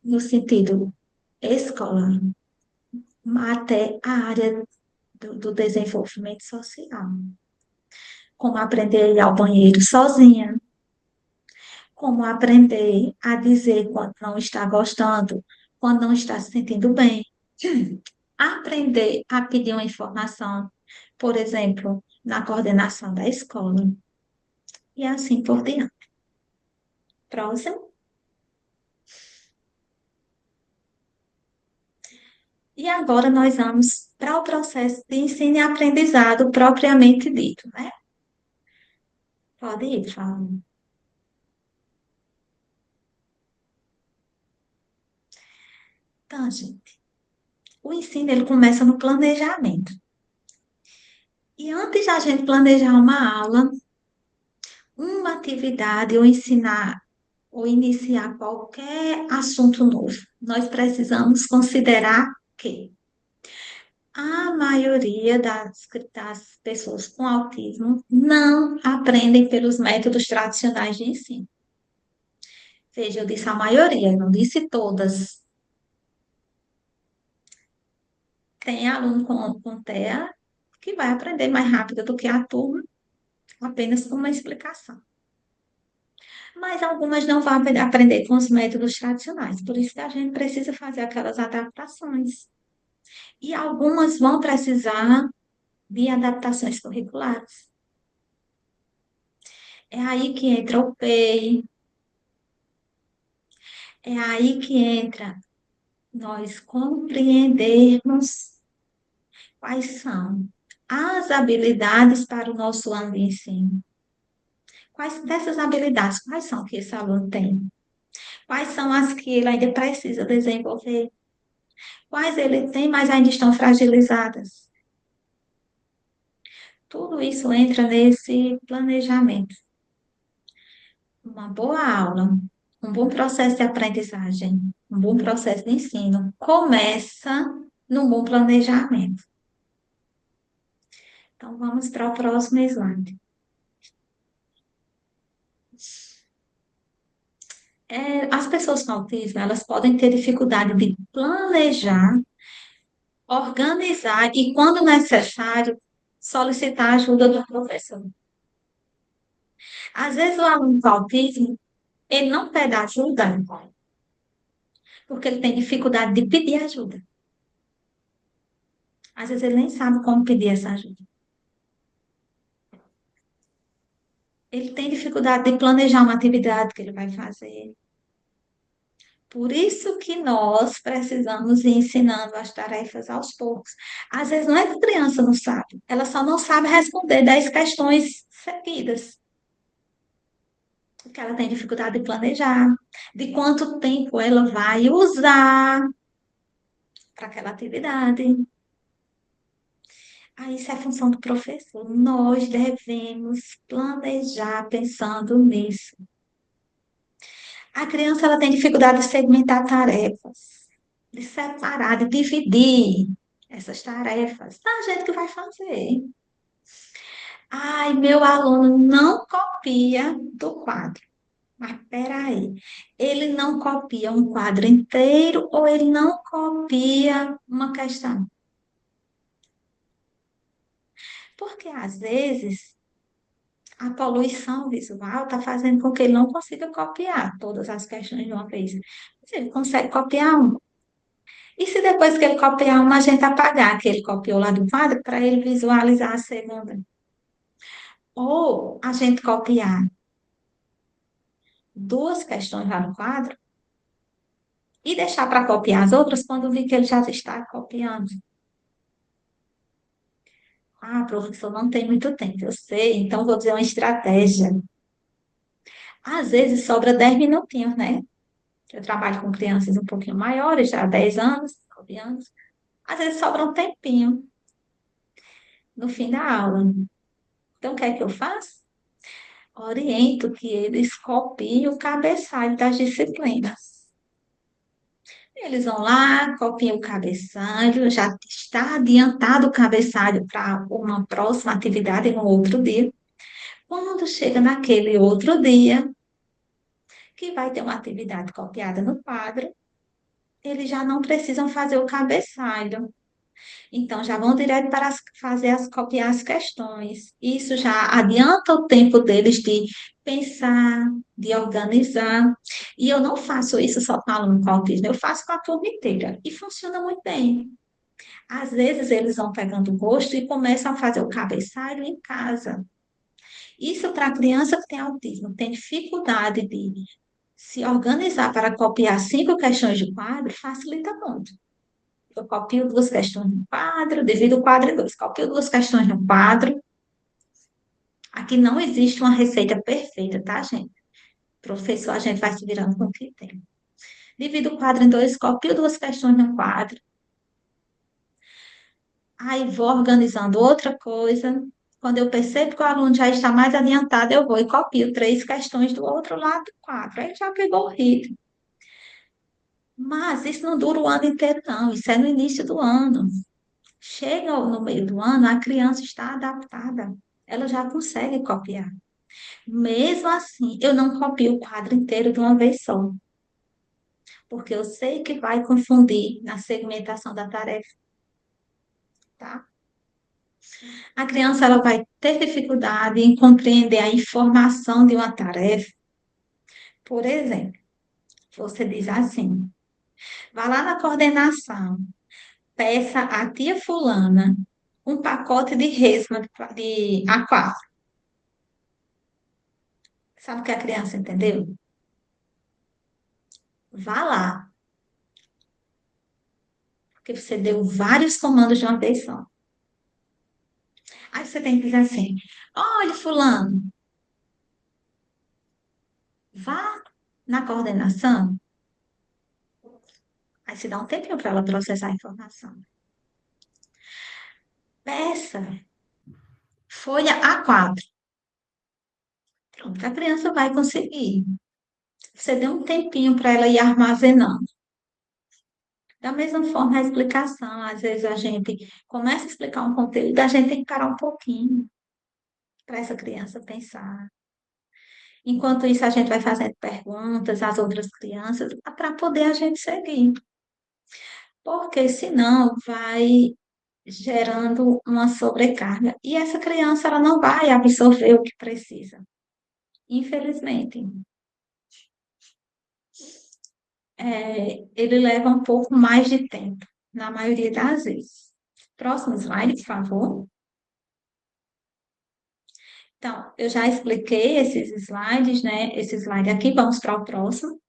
no sentido escolar, até a área do desenvolvimento social, como aprender a ir ao banheiro sozinha, como aprender a dizer quando não está gostando, quando não está se sentindo bem, aprender a pedir uma informação, por exemplo, na coordenação da escola, e assim por diante. Próximo. E agora nós vamos para o processo de ensino e aprendizado propriamente dito, né? Pode ir, Fábio. Então, gente, o ensino ele começa no planejamento. E antes da gente planejar uma aula, uma atividade ou ensinar ou iniciar qualquer assunto novo, nós precisamos considerar que a maioria das pessoas com autismo não aprendem pelos métodos tradicionais de ensino. Veja, eu disse a maioria, não disse todas. Tem aluno com TEA que vai aprender mais rápido do que a turma, apenas com uma explicação. Mas algumas não vão aprender com os métodos tradicionais, por isso que a gente precisa fazer aquelas adaptações. E algumas vão precisar de adaptações curriculares. É aí que entra o PEI, é aí que entra nós compreendermos quais são as habilidades para o nosso ano de ensino. Quais dessas habilidades, quais são que esse aluno tem? Quais são as que ele ainda precisa desenvolver? Quais ele tem, mas ainda estão fragilizadas? Tudo isso entra nesse planejamento. Uma boa aula, um bom processo de aprendizagem, um bom processo de ensino começa num bom planejamento. Então, vamos para o próximo slide. As pessoas com autismo, elas podem ter dificuldade de planejar, organizar e, quando necessário, solicitar a ajuda do professor. Às vezes, o aluno com autismo, ele não pede ajuda porque ele tem dificuldade de pedir ajuda. Às vezes, ele nem sabe como pedir essa ajuda. Ele tem dificuldade de planejar uma atividade que ele vai fazer. Por isso que nós precisamos ir ensinando as tarefas aos poucos. Às vezes não é que a criança não sabe, ela só não sabe responder 10 questões seguidas, porque ela tem dificuldade de planejar, de quanto tempo ela vai usar para aquela atividade. Aí isso é função do professor. Nós devemos planejar pensando nisso. A criança ela tem dificuldade de segmentar tarefas, de separar, de dividir essas tarefas. A gente que vai fazer. Ai, meu aluno não copia do quadro. Mas peraí, ele não copia um quadro inteiro ou ele não copia uma questão? Porque às vezes a poluição visual está fazendo com que ele não consiga copiar todas as questões de uma vez. Mas ele consegue copiar uma. E se depois que ele copiar uma, a gente apagar que ele copiou lá do quadro para ele visualizar a segunda? Ou a gente copiar duas questões lá no quadro e deixar para copiar as outras quando vi que ele já está copiando. Ah, professor, não tem muito tempo, eu sei, então vou dizer uma estratégia. Às vezes sobra 10 minutinhos, né? Eu trabalho com crianças um pouquinho maiores, já há 10 anos, 9 anos. Às vezes sobra um tempinho no fim da aula. Então, o que é que eu faço? Oriento que eles copiem o cabeçalho das disciplinas. Eles vão lá, copiam o cabeçalho, já está adiantado o cabeçalho para uma próxima atividade no outro dia. Quando chega naquele outro dia, que vai ter uma atividade copiada no quadro, eles já não precisam fazer o cabeçalho. Então, já vão direto para copiar as questões. Isso já adianta o tempo deles de pensar, de organizar. E eu não faço isso só com aluno com autismo, eu faço com a turma inteira. E funciona muito bem. Às vezes, eles vão pegando gosto e começam a fazer o cabeçalho em casa. Isso para a criança que tem autismo, tem dificuldade de se organizar para copiar 5 questões de quadro, facilita muito. Eu copio 2 questões no quadro, divido o quadro em dois. Copio 2 questões no quadro. Aqui não existe uma receita perfeita, tá, gente? Professor, a gente vai se virando com o que tem. Divido o quadro em dois, copio 2 questões no quadro. Aí vou organizando outra coisa. Quando eu percebo que o aluno já está mais adiantado, eu vou e copio 3 questões do outro lado do quadro. Aí já pegou o ritmo. Mas isso não dura o ano inteiro, não. Isso é no início do ano. Chega no meio do ano, a criança está adaptada, ela já consegue copiar. Mesmo assim, eu não copio o quadro inteiro de uma vez só, porque eu sei que vai confundir na segmentação da tarefa, tá? A criança ela vai ter dificuldade em compreender a informação de uma tarefa. Por exemplo, você diz assim: vá lá na coordenação, peça à tia fulana um pacote de resma de A4. Sabe o que a criança entendeu? Vá lá, porque você deu vários comandos de uma vez só. Aí você tem que dizer assim: olha, fulano, vá na coordenação. Aí você dá um tempinho para ela processar a informação. Peça folha A4. Pronto, a criança vai conseguir. Você deu um tempinho para ela ir armazenando. Da mesma forma, a explicação. Às vezes a gente começa a explicar um conteúdo, a gente tem que parar um pouquinho para essa criança pensar. Enquanto isso, a gente vai fazendo perguntas às outras crianças para poder a gente seguir. Porque senão vai gerando uma sobrecarga. E essa criança ela não vai absorver o que precisa. Infelizmente, ele leva um pouco mais de tempo, na maioria das vezes. Próximo slide, por favor. Então, eu já expliquei esses slides, né? Esse slide aqui, vamos para o próximo.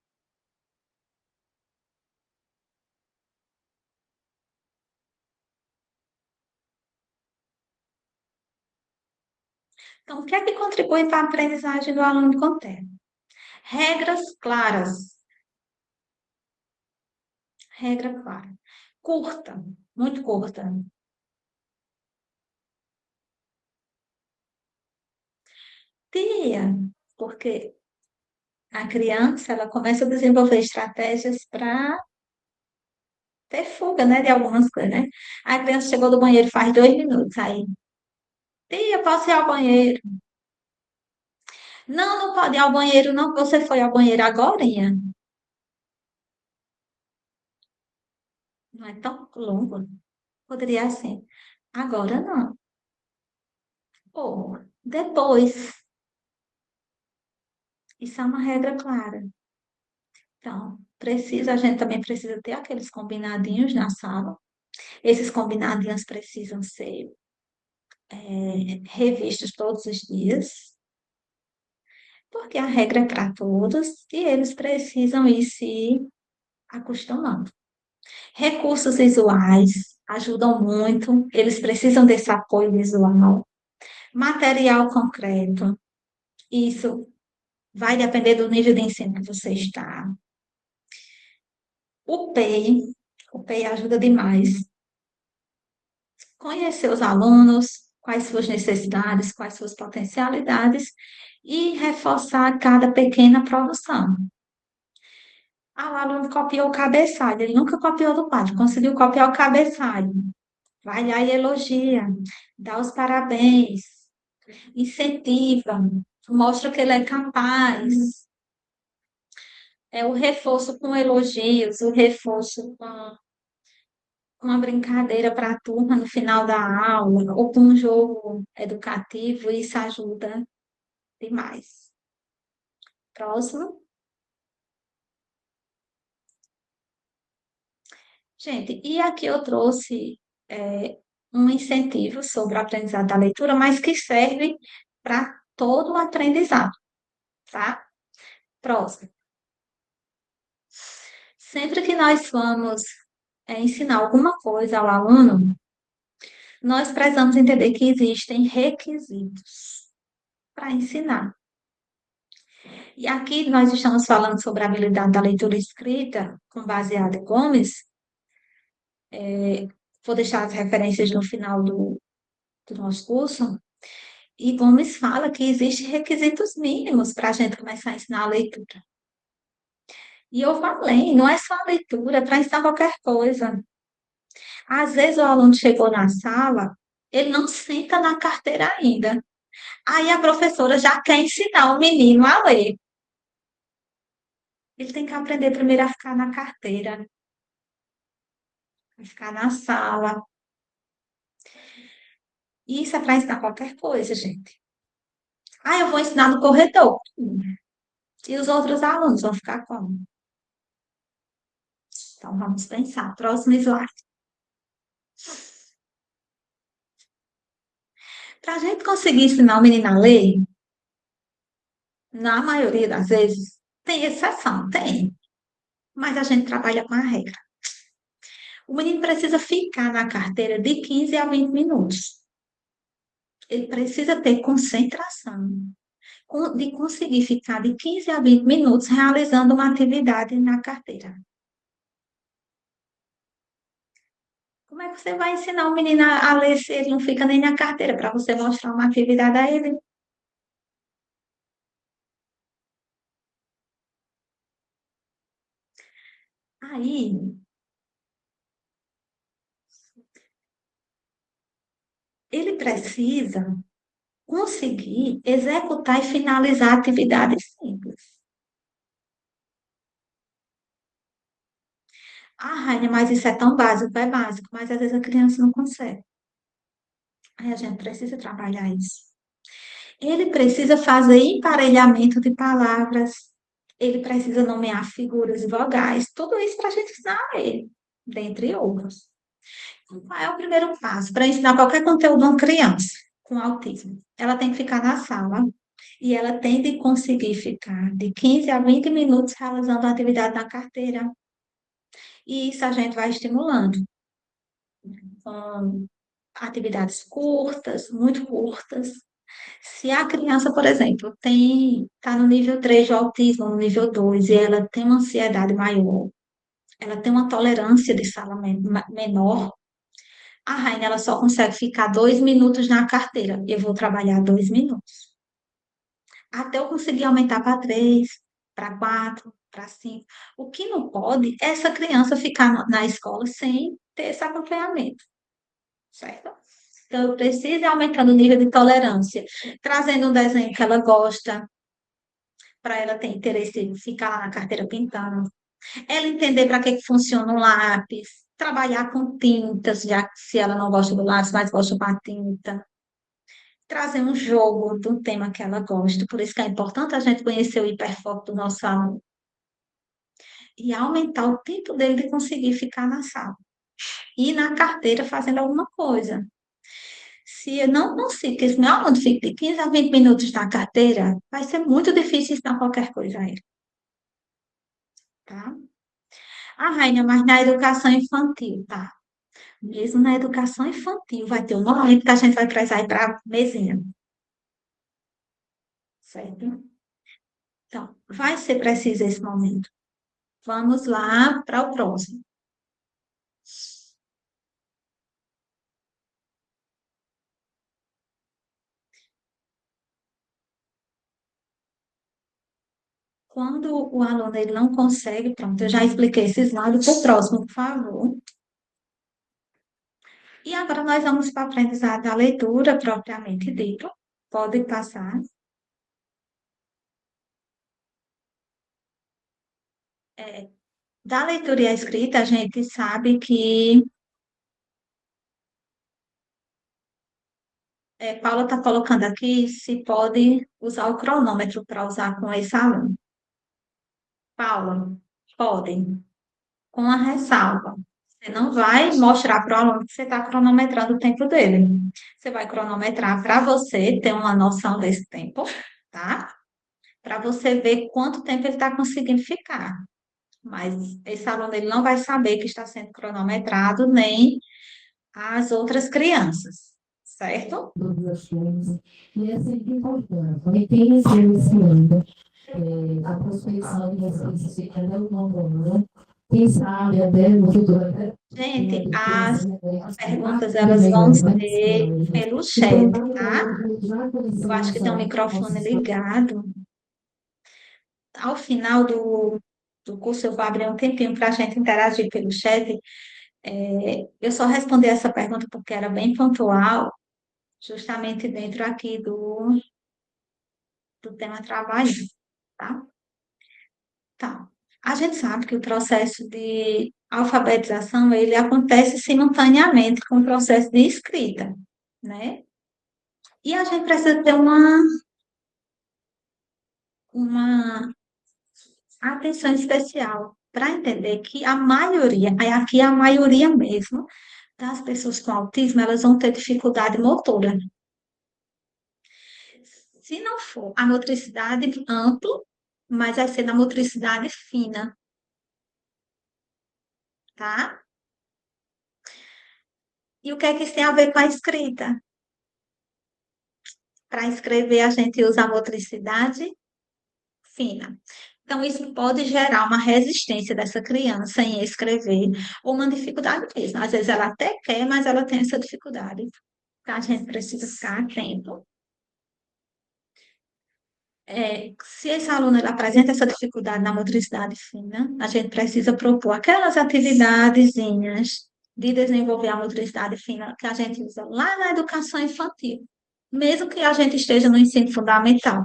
Então, o que é que contribui para a aprendizagem do aluno com tempo? Regras claras. Regra clara. Curta, muito curta. Tia, porque a criança ela começa a desenvolver estratégias para ter fuga, né, de algumas coisas, né? A criança chegou do banheiro faz 2 minutos, aí, tia, posso ir ao banheiro? Não, não pode ir ao banheiro, não, você foi ao banheiro agora, não é tão longo. Poderia ser. Agora não. Ou depois. Isso é uma regra clara. Então, a gente também precisa ter aqueles combinadinhos na sala. Esses combinadinhos precisam ser revistos todos os dias, porque a regra é para todos e eles precisam ir se acostumando. Recursos visuais ajudam muito, eles precisam desse apoio visual. Material concreto, isso vai depender do nível de ensino que você está. O PEI, o PEI ajuda demais. Conhecer os alunos, quais suas necessidades, quais suas potencialidades e reforçar cada pequena produção. Ah, o aluno copiou o cabeçalho, ele nunca copiou do quadro, conseguiu copiar o cabeçalho. Vai lá e elogia, dá os parabéns, incentiva, mostra que ele é capaz. É o reforço com elogios, o reforço com uma brincadeira para a turma no final da aula, ou com um jogo educativo, isso ajuda demais. Próximo. Gente, e aqui eu trouxe um incentivo sobre o aprendizado da leitura, mas que serve para todo o aprendizado, tá? Próximo. Sempre que nós vamos ensinar alguma coisa ao aluno, nós precisamos entender que existem requisitos para ensinar. E aqui nós estamos falando sobre a habilidade da leitura escrita com baseada em Gomes. Vou deixar as referências no final do nosso curso. E Gomes fala que existem requisitos mínimos para a gente começar a ensinar a leitura. E eu falei, não é só a leitura, é para ensinar qualquer coisa. Às vezes o aluno chegou na sala, ele não senta na carteira ainda. Aí a professora já quer ensinar o menino a ler. Ele tem que aprender primeiro a ficar na carteira, a ficar na sala. E isso é para ensinar qualquer coisa, gente. Ah, eu vou ensinar no corredor. E os outros alunos vão ficar como? Então, vamos pensar. Próximo slide. Para a gente conseguir ensinar o menino a ler, na maioria das vezes, tem exceção, tem. Mas a gente trabalha com a regra. O menino precisa ficar na carteira de 15 a 20 minutos. Ele precisa ter concentração de conseguir ficar de 15 a 20 minutos realizando uma atividade na carteira. Como é que você vai ensinar o menino a ler se ele não fica nem na carteira para você mostrar uma atividade a ele? Aí, ele precisa conseguir executar e finalizar atividades simples. Ah, Rainer, mas isso é básico, mas às vezes a criança não consegue. Aí a gente precisa trabalhar isso. Ele precisa fazer emparelhamento de palavras, ele precisa nomear figuras e vogais, tudo isso para a gente ensinar a ele, dentre outros. Então, qual é o primeiro passo para ensinar qualquer conteúdo a uma criança com autismo? Ela tem que ficar na sala e ela tem de conseguir ficar de 15 a 20 minutos realizando a atividade na carteira. E isso a gente vai estimulando com atividades curtas, muito curtas. Se a criança, por exemplo, está no nível 3 de autismo, no nível 2 e ela tem uma ansiedade maior, ela tem uma tolerância de sala menor, a Rainha ela só consegue ficar 2 minutos na carteira. Eu vou trabalhar 2 minutos. Até eu conseguir aumentar para 3, para 4, para 5. O que não pode é essa criança ficar na escola sem ter esse acompanhamento, certo? Então, eu preciso ir aumentando o nível de tolerância, trazendo um desenho que ela gosta, para ela ter interesse em ficar lá na carteira pintando. Ela entender para que funciona um lápis, trabalhar com tintas, já que se ela não gosta do lápis, mas gosta com a tinta. Trazer um jogo do tema que ela gosta. Por isso que é importante a gente conhecer o hiperfoco do nosso aluno e aumentar o tempo dele de conseguir ficar na sala. E na carteira fazendo alguma coisa. Se eu não consigo que esse meu aluno fique de 15 a 20 minutos na carteira, vai ser muito difícil ensinar qualquer coisa a ele, tá? Ah, Rainha, mas na educação infantil, tá? Mesmo na educação infantil, vai ter um momento que a gente vai precisar ir para a mesinha, certo? Então, vai ser preciso esse momento. Vamos lá para o próximo. Quando o aluno ele não consegue, pronto, eu já expliquei esse slide para o próximo, por favor. E agora nós vamos para a aprendizagem da leitura propriamente dito. Pode passar. É, da leitura e a escrita, a gente sabe que Paula está colocando aqui se pode usar o cronômetro para usar com esse aluno. Paula, podem, com a ressalva. Você não vai mostrar para o aluno que você está cronometrando o tempo dele. Você vai cronometrar para você ter uma noção desse tempo, tá? Para você ver quanto tempo ele está conseguindo ficar. Mas esse aluno ele não vai saber que está sendo cronometrado, nem as outras crianças, certo? Todas as coisas. E é sempre importante. E quem ensinando a prospecção de exercícios de cada um, quem sabe até no futuro, até Gente, as perguntas aprender elas vão melhor, né? ser pelo Então, chat, tá? já Eu conhecendo acho que tem um microfone nossos ligado. Ao final do curso, eu vou abrir um tempinho para a gente interagir pelo chat. Eu só respondi essa pergunta porque era bem pontual, justamente dentro aqui do tema trabalho, tá? Tá. A gente sabe que o processo de alfabetização, ele acontece simultaneamente com o processo de escrita, né? E a gente precisa ter uma atenção especial para entender que a maioria, é aqui a maioria mesmo, das pessoas com autismo, elas vão ter dificuldade motora. Se não for a motricidade ampla, mas vai ser na motricidade fina, tá? E o que é que isso tem a ver com a escrita? Para escrever, a gente usa a motricidade fina. Então, isso pode gerar uma resistência dessa criança em escrever, ou uma dificuldade mesmo. Às vezes ela até quer, mas ela tem essa dificuldade. Então, a gente precisa ficar atento. Se esse aluno ele apresenta essa dificuldade na motricidade fina, a gente precisa propor aquelas atividadezinhas de desenvolver a motricidade fina que a gente usa lá na educação infantil, mesmo que a gente esteja no ensino fundamental.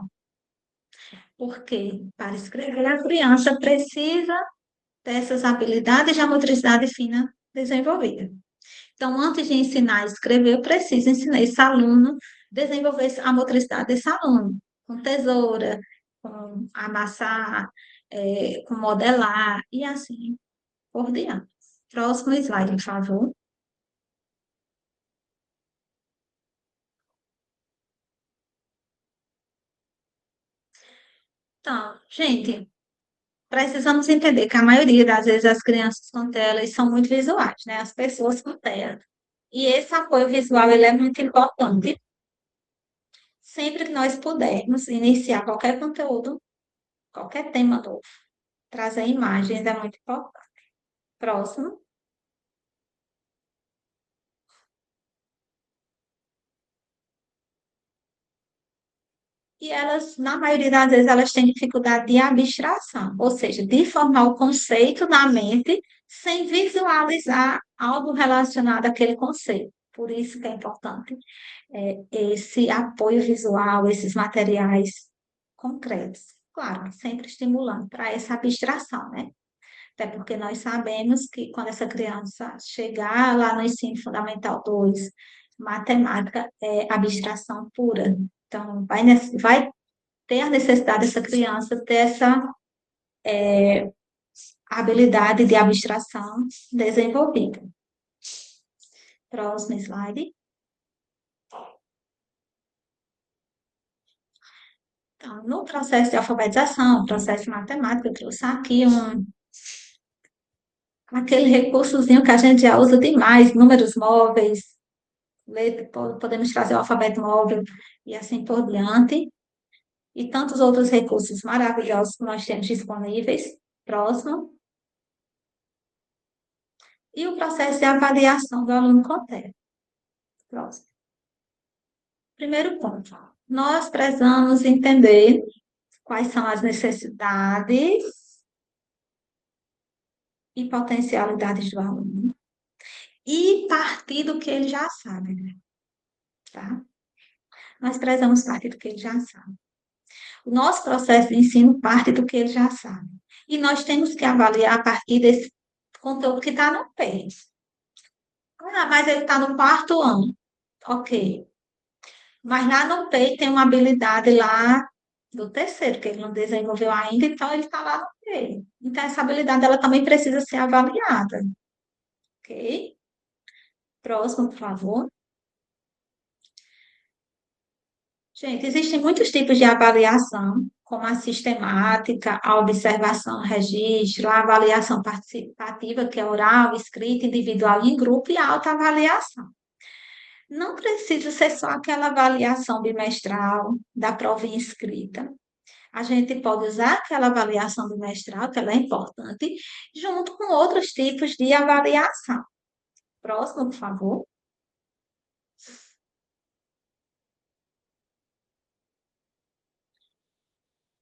Porque para escrever, a criança precisa dessas habilidades de motricidade fina desenvolvida. Então, antes de ensinar a escrever, eu preciso ensinar esse aluno a desenvolver a motricidade desse aluno, com tesoura, com amassar, com modelar e assim por diante. Próximo slide, por favor. Então, gente, precisamos entender que a maioria das vezes as crianças com tela são muito visuais, né? As pessoas com tela. E esse apoio visual, ele é muito importante. Sempre que nós pudermos iniciar qualquer conteúdo, qualquer tema novo, trazer imagens é muito importante. Próximo. E elas, na maioria das vezes, elas têm dificuldade de abstração, ou seja, de formar o conceito na mente sem visualizar algo relacionado àquele conceito. Por isso que é importante esse apoio visual, esses materiais concretos. Claro, sempre estimulando para essa abstração, né? Até porque nós sabemos que quando essa criança chegar lá no ensino fundamental 2, matemática é abstração pura. Então, vai ter a necessidade dessa criança ter essa habilidade de abstração desenvolvida. Próximo slide. Então, no processo de alfabetização, processo de matemática, eu trouxe aqui aquele recursozinho que a gente já usa demais, números móveis, podemos trazer o alfabeto móvel e assim por diante. E tantos outros recursos maravilhosos que nós temos disponíveis. Próximo. E o processo de avaliação do aluno com TEA. Próximo. Primeiro ponto. Nós precisamos entender quais são as necessidades e potencialidades do aluno e partir do que ele já sabe, né? Tá? Nós precisamos partir do que ele já sabe. O nosso processo de ensino parte do que ele já sabe. E nós temos que avaliar a partir desse conteúdo que está no PES. Ah, mas ele está no quarto ano. Ok. Mas lá no PEI tem uma habilidade lá do terceiro, que ele não desenvolveu ainda, então ele está lá no PEI. Então, essa habilidade ela também precisa ser avaliada. Ok? Próximo, por favor. Gente, existem muitos tipos de avaliação, como a sistemática, a observação, registro, a avaliação participativa, que é oral, escrita, individual e em grupo, e a autoavaliação. Não precisa ser só aquela avaliação bimestral da prova escrita. A gente pode usar aquela avaliação bimestral, que ela é importante, junto com outros tipos de avaliação. Próximo, por favor.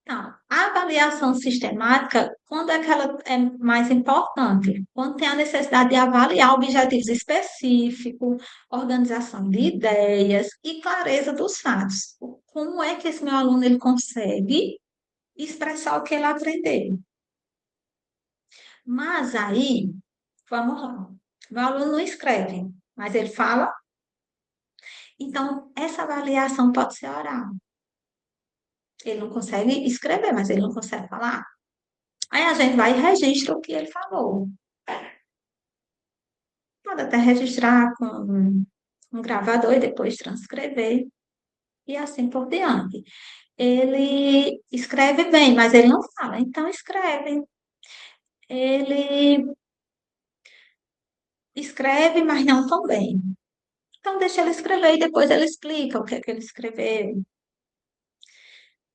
Então, a avaliação sistemática, quando é que ela é mais importante? Quando tem a necessidade de avaliar objetivos específicos, organização de ideias e clareza dos fatos. Como é que esse meu aluno ele consegue expressar o que ele aprendeu? Mas aí, vamos lá. Meu aluno não escreve, mas ele fala. Então, essa avaliação pode ser oral. Ele não consegue escrever, mas ele não consegue falar. Aí a gente vai e registra o que ele falou. Pode até registrar com um gravador e depois transcrever, e assim por diante. Ele escreve bem, mas ele não fala, então escreve. Ele escreve, mas não tão bem. Então deixa ele escrever e depois ele explica o que é que ele escreveu.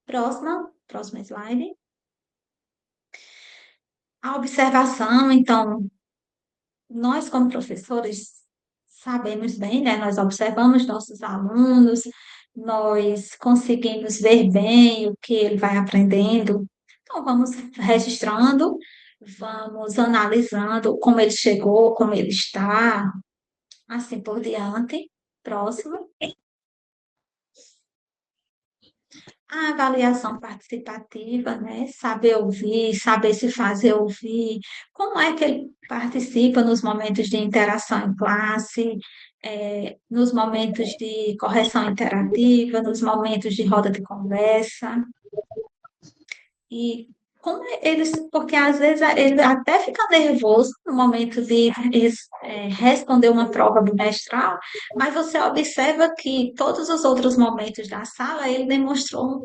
Próxima slide. A observação, então, nós como professores sabemos bem, né? Nós observamos nossos alunos, nós conseguimos ver bem o que ele vai aprendendo. Então, vamos registrando, vamos analisando como ele chegou, como ele está, assim por diante. Próximo. A avaliação participativa, né? Saber ouvir, saber se fazer ouvir, como é que ele participa nos momentos de interação em classe, nos momentos de correção interativa, nos momentos de roda de conversa. E como eles, porque às vezes ele até fica nervoso no momento de responder uma prova bimestral, mas você observa que todos os outros momentos da sala ele demonstrou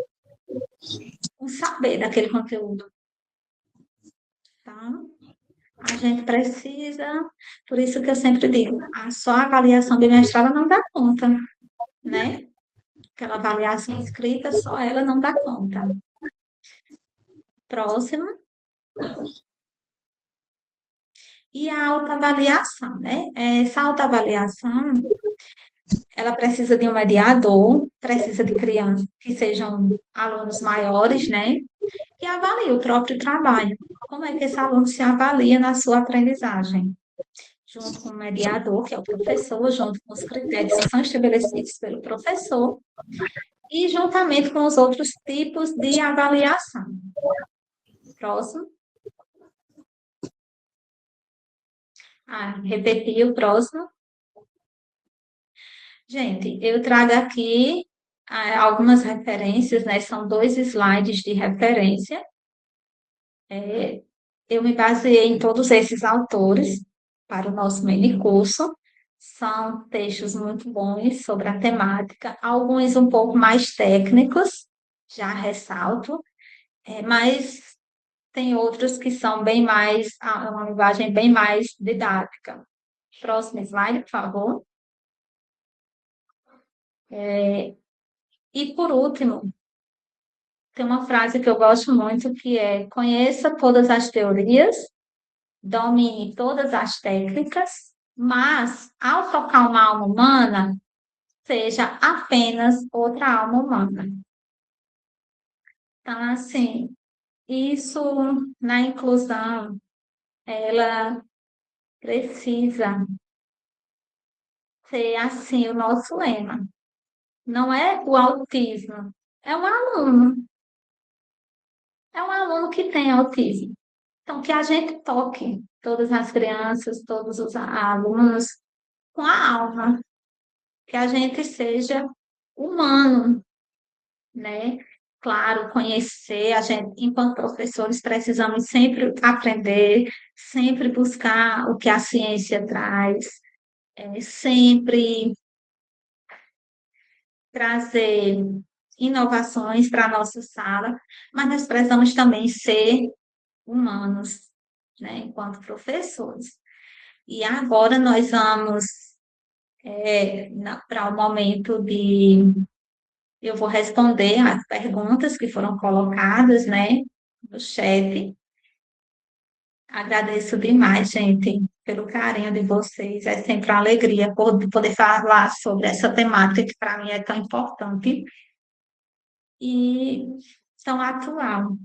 um saber daquele conteúdo, tá? A gente precisa, por isso que eu sempre digo, só a avaliação bimestral não dá conta, né? Aquela avaliação escrita, só ela não dá conta. Próximo. E a autoavaliação, né? Essa autoavaliação, ela precisa de um mediador, precisa de crianças que sejam alunos maiores, né? Que avaliem o próprio trabalho. Como é que esse aluno se avalia na sua aprendizagem? Junto com o mediador, que é o professor, junto com os critérios que são estabelecidos pelo professor, e juntamente com os outros tipos de avaliação. Próximo. Repetir o próximo. Gente, eu trago aqui algumas referências, né? São 2 slides de referência. Eu me baseei em todos esses autores para o nosso mini curso. São textos muito bons sobre a temática, alguns um pouco mais técnicos, já ressalto, mas tem outros que são bem mais, uma linguagem bem mais didática. Próximo slide, por favor. E por último, tem uma frase que eu gosto muito que é: conheça todas as teorias, domine todas as técnicas, mas ao tocar uma alma humana, seja apenas outra alma humana. Então, assim, isso na inclusão, ela precisa ser assim o nosso lema. Não é o autismo, é um aluno. É um aluno que tem autismo. Então, que a gente toque todas as crianças, todos os alunos com a alma, que a gente seja humano, né? Claro, conhecer, a gente, enquanto professores, precisamos sempre aprender, sempre buscar o que a ciência traz, sempre trazer inovações para a nossa sala, mas nós precisamos também ser humanos, né, enquanto professores. E agora nós vamos para o momento de. Eu vou responder as perguntas que foram colocadas, né, no chat. Agradeço demais, gente, pelo carinho de vocês. É sempre uma alegria poder falar sobre essa temática que para mim é tão importante e tão atual.